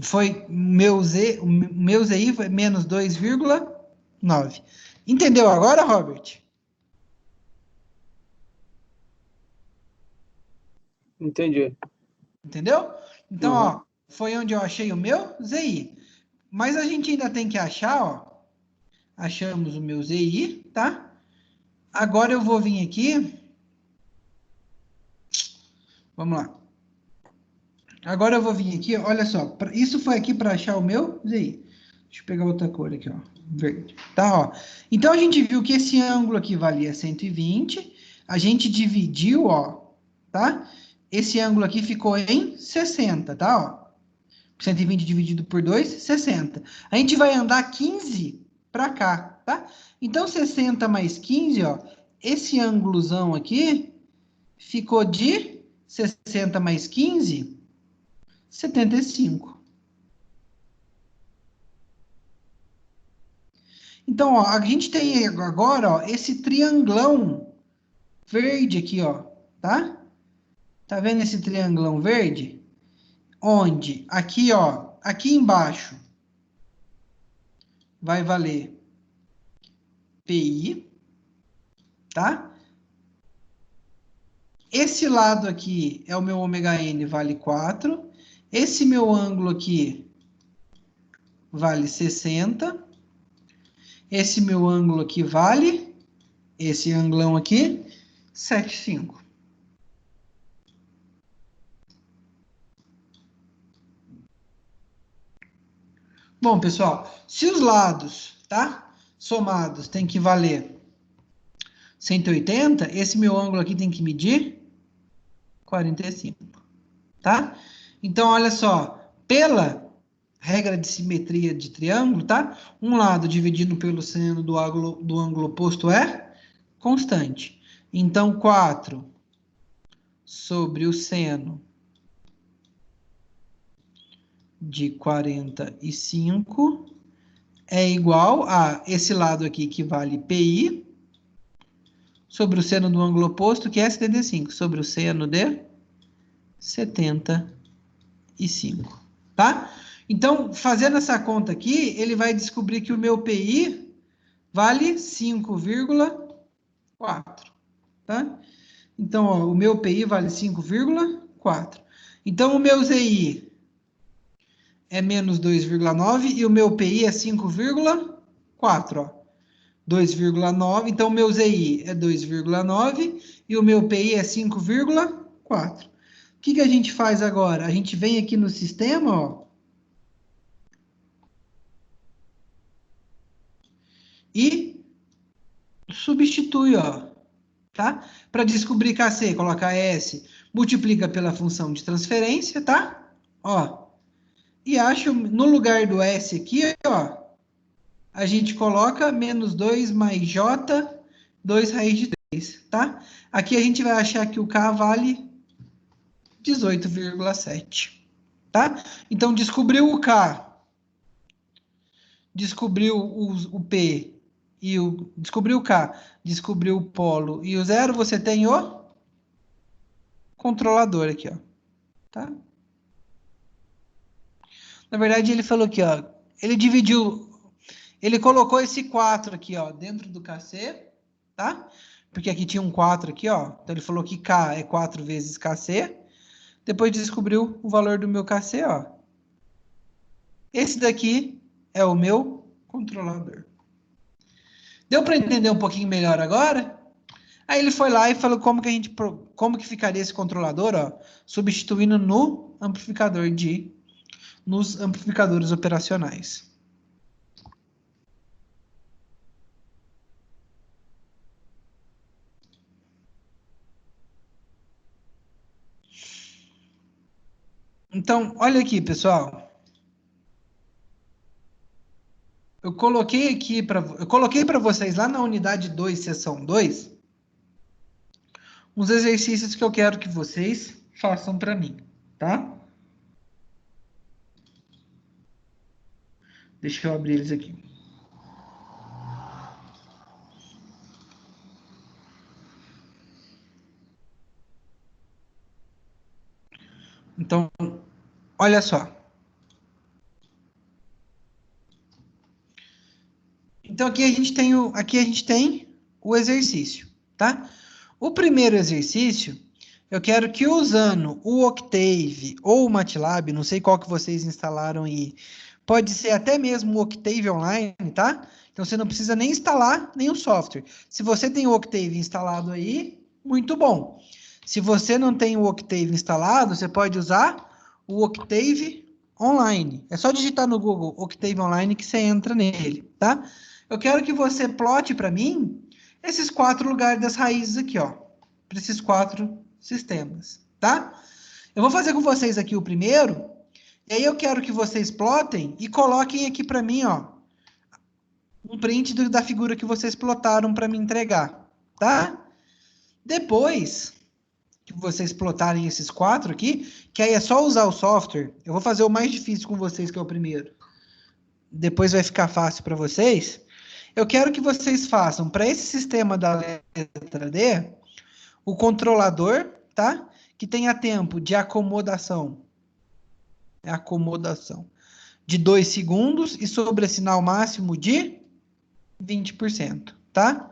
A: Foi o meu ZI foi menos 2,9. Entendeu agora, Robert?
B: Entendi.
A: Entendeu? Então, ó, foi onde eu achei o meu ZI. Mas a gente ainda tem que achar, ó. Achamos o meu ZI, tá? Agora eu vou vir aqui. Vamos lá. Agora eu vou vir aqui, olha só. Isso foi aqui para achar o meu ZI. Deixa eu pegar outra cor aqui, ó. Verde. Tá, ó. Então, a gente viu que esse ângulo aqui valia 120. A gente dividiu, ó. Tá? Esse ângulo aqui ficou em 60, tá? Ó. 120 dividido por 2, 60. A gente vai andar 15 para cá, tá? Então, 60 mais 15, ó. Esse ângulozão aqui ficou de 60 mais 15, 75. Então, ó, a gente tem agora, ó, esse triangulão verde aqui, ó, tá? Tá vendo esse triangulão verde? Onde? Aqui, ó, aqui embaixo vai valer PI, tá? Esse lado aqui é o meu ômega N, vale 4. Esse meu ângulo aqui vale 60. Esse meu ângulo aqui vale, esse ângulo aqui, 7,5. Bom, pessoal, se os lados, tá, somados tem que valer 180, esse meu ângulo aqui tem que medir 45, tá? Então, olha só, pela regra de simetria de triângulo, tá? Um lado dividido pelo seno do ângulo oposto é constante. Então, 4 sobre o seno de 45 é igual a esse lado aqui que vale PI sobre o seno do ângulo oposto, que é 75, sobre o seno de 75, tá? Então, fazendo essa conta aqui, ele vai descobrir que o meu PI vale 5,4, tá? Então, ó, o meu PI vale 5,4. Então, o meu ZI é menos 2,9 e o meu PI é 5,4, ó. 2,9, então o meu ZI é 2,9 e o meu PI é 5,4. O que a gente faz agora? A gente vem aqui no sistema, ó, e substitui, ó, tá? Para descobrir KC, coloca S, multiplica pela função de transferência, tá? Ó, e acho, no lugar do S aqui, ó, a gente coloca menos 2 mais J, 2 raiz de 3, tá? Aqui a gente vai achar que o K vale 18,7, tá? Então, descobriu o K, descobriu o P, descobriu o K, descobriu o polo e o zero, você tem o controlador aqui, ó, tá? Na verdade, ele falou aqui, ó, ele dividiu, ele colocou esse 4 aqui, ó, dentro do KC, tá? Porque aqui tinha um 4 aqui, ó. Então, ele falou que K é 4 vezes KC. Depois descobriu o valor do meu KC, ó. Esse daqui é o meu controlador. Deu para entender um pouquinho melhor agora? Aí ele foi lá e falou como que ficaria esse controlador, ó, substituindo nos amplificadores operacionais. Então, olha aqui, pessoal. Eu coloquei para vocês lá na unidade 2, seção 2, uns exercícios que eu quero que vocês façam para mim, tá? Deixa eu abrir eles aqui. Então, olha só. Então, aqui a gente tem o exercício, tá? O primeiro exercício, eu quero que usando o Octave ou o MATLAB, não sei qual que vocês instalaram aí, pode ser até mesmo o Octave Online, tá? Então, você não precisa nem instalar nenhum software. Se você tem o Octave instalado aí, muito bom. Se você não tem o Octave instalado, você pode usar o Octave Online. É só digitar no Google Octave Online que você entra nele, tá? Eu quero que você plote para mim esses 4 lugares das raízes aqui, ó. Para esses 4 sistemas, tá? Eu vou fazer com vocês aqui o primeiro, e aí eu quero que vocês plotem e coloquem aqui para mim, ó, um print da figura que vocês plotaram para me entregar, tá? Depois que vocês plotarem esses 4 aqui, que aí é só usar o software, eu vou fazer o mais difícil com vocês, que é o primeiro. Depois vai ficar fácil para vocês. Eu quero que vocês façam, para esse sistema da letra D, o controlador, tá? Que tenha tempo de acomodação. É acomodação. de 2 segundos e sobre sinal máximo de 20%, tá?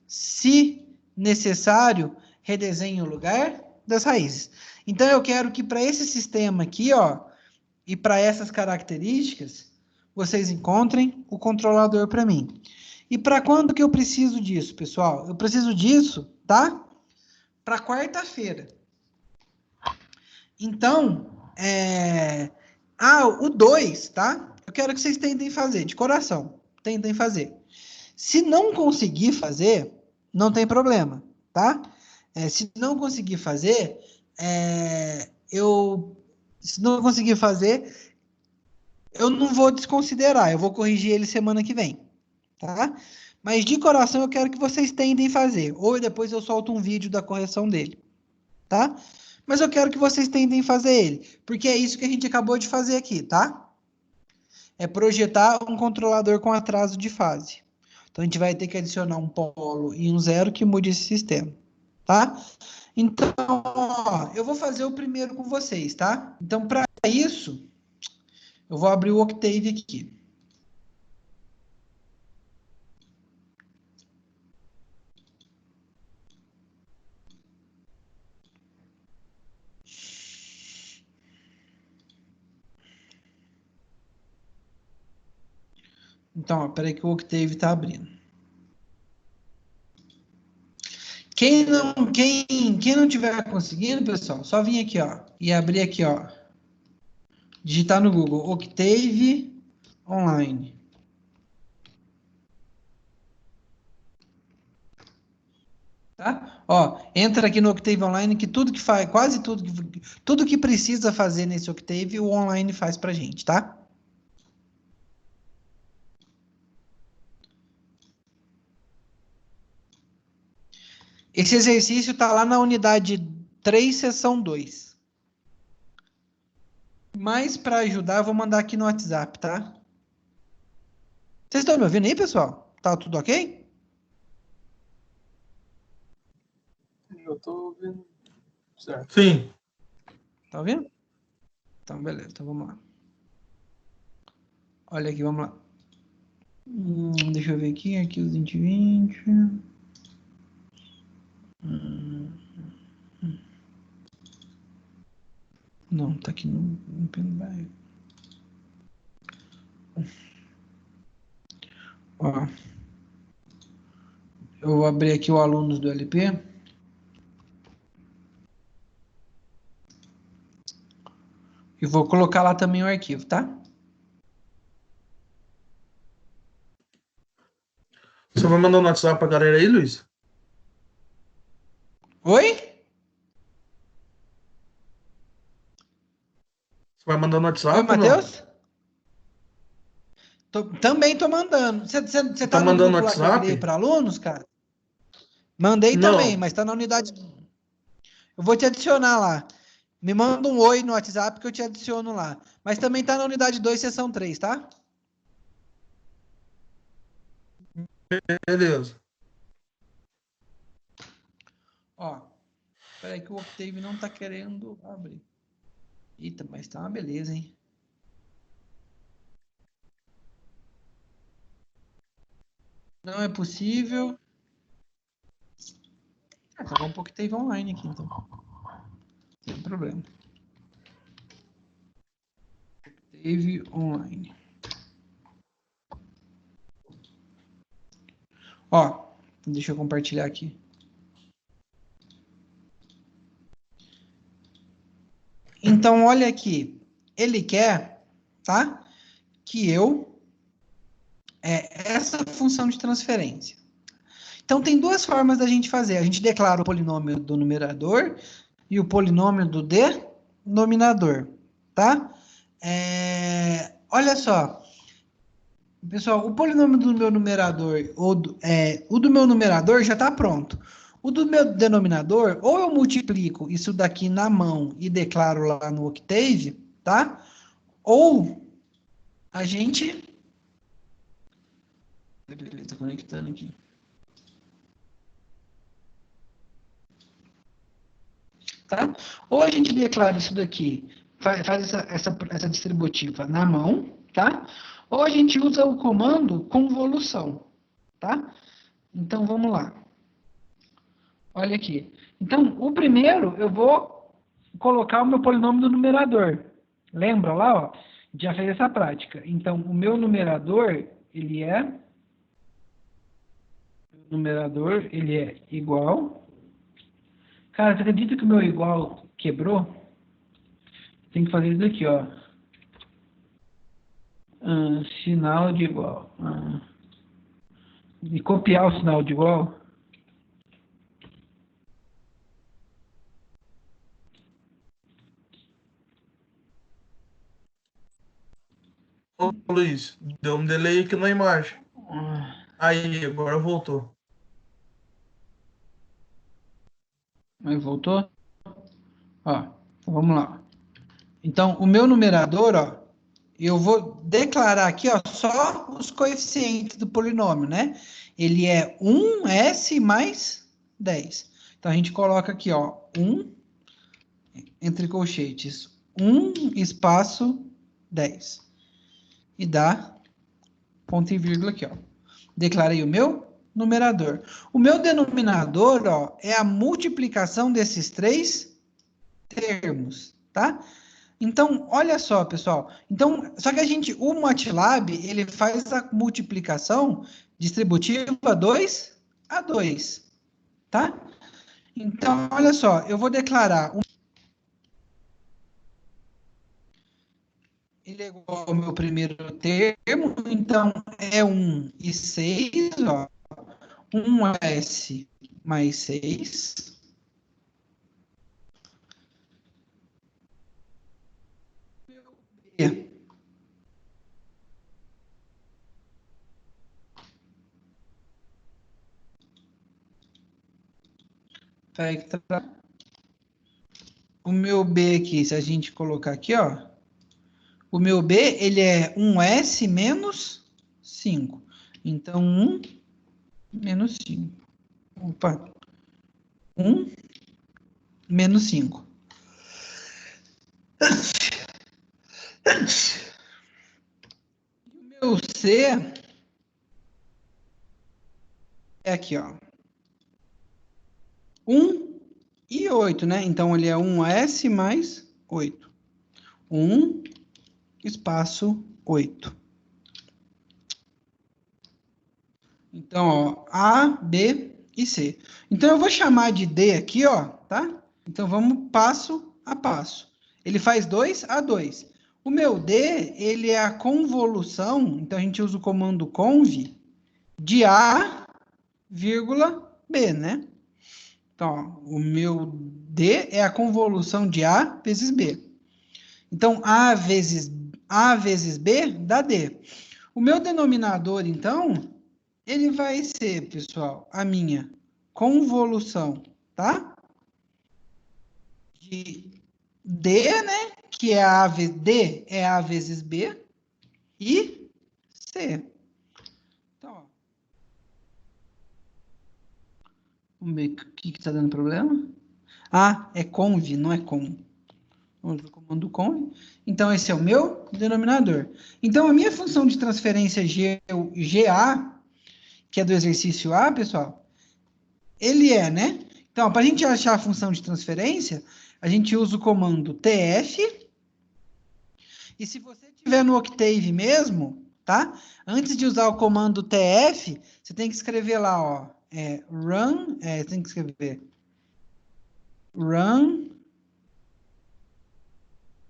A: Se necessário, redesenhe o lugar das raízes. Então, eu quero que para esse sistema aqui, ó, e para essas características, vocês encontrem o controlador para mim. E para quando que eu preciso disso, pessoal? Eu preciso disso, tá? Para quarta-feira. Então, o 2, tá? Eu quero que vocês tentem fazer, de coração. Tentem fazer. Se não conseguir fazer, não tem problema, tá? Se não conseguir fazer, se não conseguir fazer, eu não vou desconsiderar, eu vou corrigir ele semana que vem, tá? Mas de coração eu quero que vocês tentem fazer, ou depois eu solto um vídeo da correção dele, tá? Mas eu quero que vocês tentem fazer ele, porque é isso que a gente acabou de fazer aqui, tá? É projetar um controlador com atraso de fase. Então a gente vai ter que adicionar um polo e um zero que mude esse sistema, tá? Então, ó, eu vou fazer o primeiro com vocês, tá? Então, para isso, eu vou abrir o Octave aqui. Então, ó, peraí que o Octave está abrindo. Quem não tiver conseguindo, pessoal, só vir aqui, ó, e abrir aqui, ó. Digitar no Google Octave Online. Tá? Ó, entra aqui no Octave Online que tudo que faz, quase tudo que precisa fazer nesse Octave, o online faz pra gente, tá? Esse exercício tá lá na unidade 3, seção 2. Mas para ajudar, eu vou mandar aqui no WhatsApp, tá? Vocês estão me ouvindo aí, pessoal? Tá tudo ok?
B: Eu tô ouvindo. Certo.
D: Sim.
A: Tá ouvindo? Então, beleza. Então, vamos lá. Olha aqui, vamos lá. Deixa eu ver aqui. Arquivo 2020. Não, tá aqui no pendrive. Ó. Eu vou abrir aqui o alunos do LP. E vou colocar lá também o arquivo, tá?
D: Você vai mandar no WhatsApp pra galera aí, Luiz?
A: Oi?
D: Você vai mandar no
A: Oi,
D: WhatsApp ou não?
A: Matheus? Também tô mandando. Você
D: Tá
A: tá no
D: mandando no
A: grupo lá que eu criei
D: WhatsApp?
A: para alunos, cara? Mandei também,
D: Não.
A: mas tá na unidade. Eu vou te adicionar lá. Me manda um oi no WhatsApp que eu te adiciono lá. Mas também tá na unidade 2, seção 3, tá?
D: Beleza.
A: Ó, peraí que o Octave não tá querendo abrir. Eita, mas tá uma beleza, hein? Não é possível. Tá bom, o Octave online aqui, então. Sem problema. Octave online. Ó, deixa eu compartilhar aqui. Então, olha aqui. Ele quer, tá? Que essa função de transferência. Então, tem duas formas da gente fazer. A gente declara o polinômio do numerador e o polinômio do denominador, tá? Olha só. Pessoal, o polinômio do meu numerador, o do meu numerador já está pronto. O do meu denominador, ou eu multiplico isso daqui na mão e declaro lá no Octave, tá? Ou a gente... Ele está conectando aqui. Tá? Ou a gente declara isso daqui faz essa distributiva na mão, tá? Ou a gente usa o comando convolução, tá? Então, vamos lá. Olha aqui. Então, o primeiro, eu vou colocar o meu polinômio no numerador. Lembra lá, ó? Já fez essa prática. Então, o meu numerador, ele é igual. Cara, você acredita que o meu igual quebrou? Tem que fazer isso daqui, ó. Sinal de igual. E copiar o sinal de igual.
D: Ô, Luiz, deu um delay aqui na imagem. Aí, agora voltou.
A: Aí voltou? Ó, então vamos lá. Então, o meu numerador, ó, eu vou declarar aqui, ó, só os coeficientes do polinômio, né? Ele é 1s mais 10. Então, a gente coloca aqui, ó, 1, entre colchetes, 1 espaço 10. E dá ponto e vírgula aqui, ó. Declarei o meu numerador. O meu denominador, ó, é a multiplicação desses três termos, tá? Então, olha só, pessoal. Então, só que o MATLAB, ele faz a multiplicação distributiva 2 a 2, tá? Então, olha só, eu vou declarar ele é igual ao meu primeiro termo, então é 1 e 6, ó. 1s mais 6. O meu B aqui, se a gente colocar aqui, ó. O meu B, ele é 1s menos 5. Então, 1 menos 5. Opa. 1 menos 5. O meu C é aqui, ó. 1 e 8, né? Então, ele é 1s mais 8. 1 espaço 8. Então, ó, A, B e C. Então, eu vou chamar de D aqui, ó, tá? Então, vamos passo a passo. Ele faz 2 a 2. O meu D, ele é a convolução, então a gente usa o comando conv de A, vírgula, B, né? Então, ó, o meu D é a convolução de A vezes B. Então, A vezes B dá D. O meu denominador, então, ele vai ser, pessoal, a minha convolução, tá? De D, né? Que é D é A vezes B e C. Então, ó. Vamos ver o que está dando problema. Ah, é conv, não é com. Vamos do comando conv. Então, esse é o meu denominador. Então, a minha função de transferência GA, que é do exercício A, pessoal, ele é, né? Então, para a gente achar a função de transferência, a gente usa o comando TF. E se você tiver no Octave mesmo, tá? Antes de usar o comando TF, você tem que escrever lá, ó, run, tem que escrever run,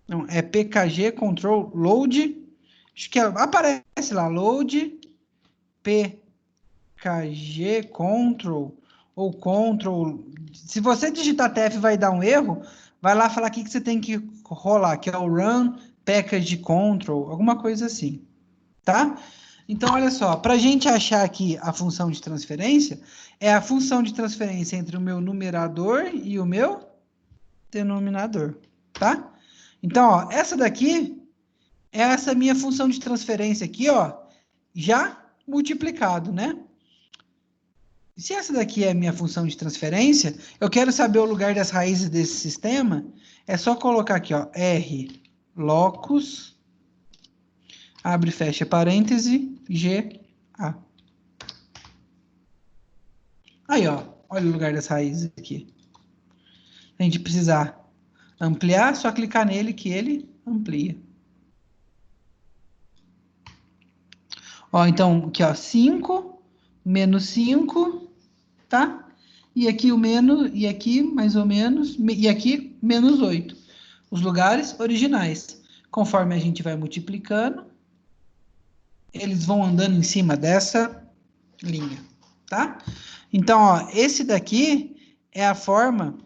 A: não, é pkg control load, acho que aparece lá, load pkg control ou control. Se você digitar TF vai dar um erro, vai lá falar aqui que você tem que rolar, que é o run package control, alguma coisa assim, tá? Então, olha só, para a gente achar aqui a função de transferência, é a função de transferência entre o meu numerador e o meu denominador, tá? Então, ó, essa daqui é essa minha função de transferência aqui, ó, já multiplicado, né? Se essa daqui é a minha função de transferência, eu quero saber o lugar das raízes desse sistema, é só colocar aqui, ó, R locus, abre e fecha parêntese, G, A. Aí, ó, olha o lugar das raízes aqui. Se a gente precisar ampliar, só clicar nele que ele amplia. Ó, então, aqui, ó, 5 menos 5, tá? E aqui o menos, e aqui mais ou menos, e aqui menos 8. Os lugares originais. Conforme a gente vai multiplicando, eles vão andando em cima dessa linha, tá? Então, ó, esse daqui é a forma,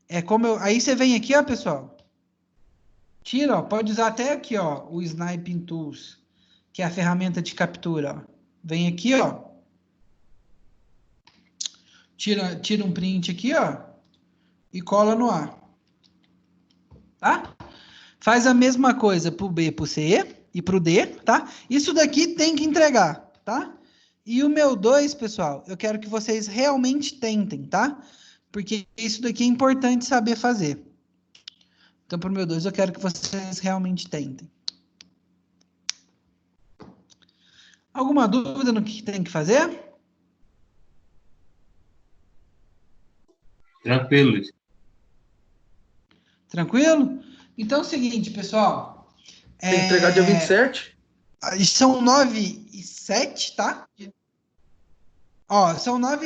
A: é como eu, aí você vem aqui, ó, pessoal, tira, ó, pode usar até aqui, ó, o Sniping Tools, que é a ferramenta de captura, ó. Vem aqui, ó, tira um print aqui, ó, e cola no A, tá? Faz a mesma coisa pro B, pro C e pro D, tá? Isso daqui tem que entregar, tá? E o meu 2, pessoal, eu quero que vocês realmente tentem, tá? Porque isso daqui é importante saber fazer. Então, pro meu 2, eu quero que vocês realmente tentem. Alguma dúvida no que tem que fazer?
E: Tranquilo, Luiz.
A: Tranquilo? Então é o seguinte, pessoal.
D: Tem que entregar dia 27?
A: São 9h07, tá? Ó, são 9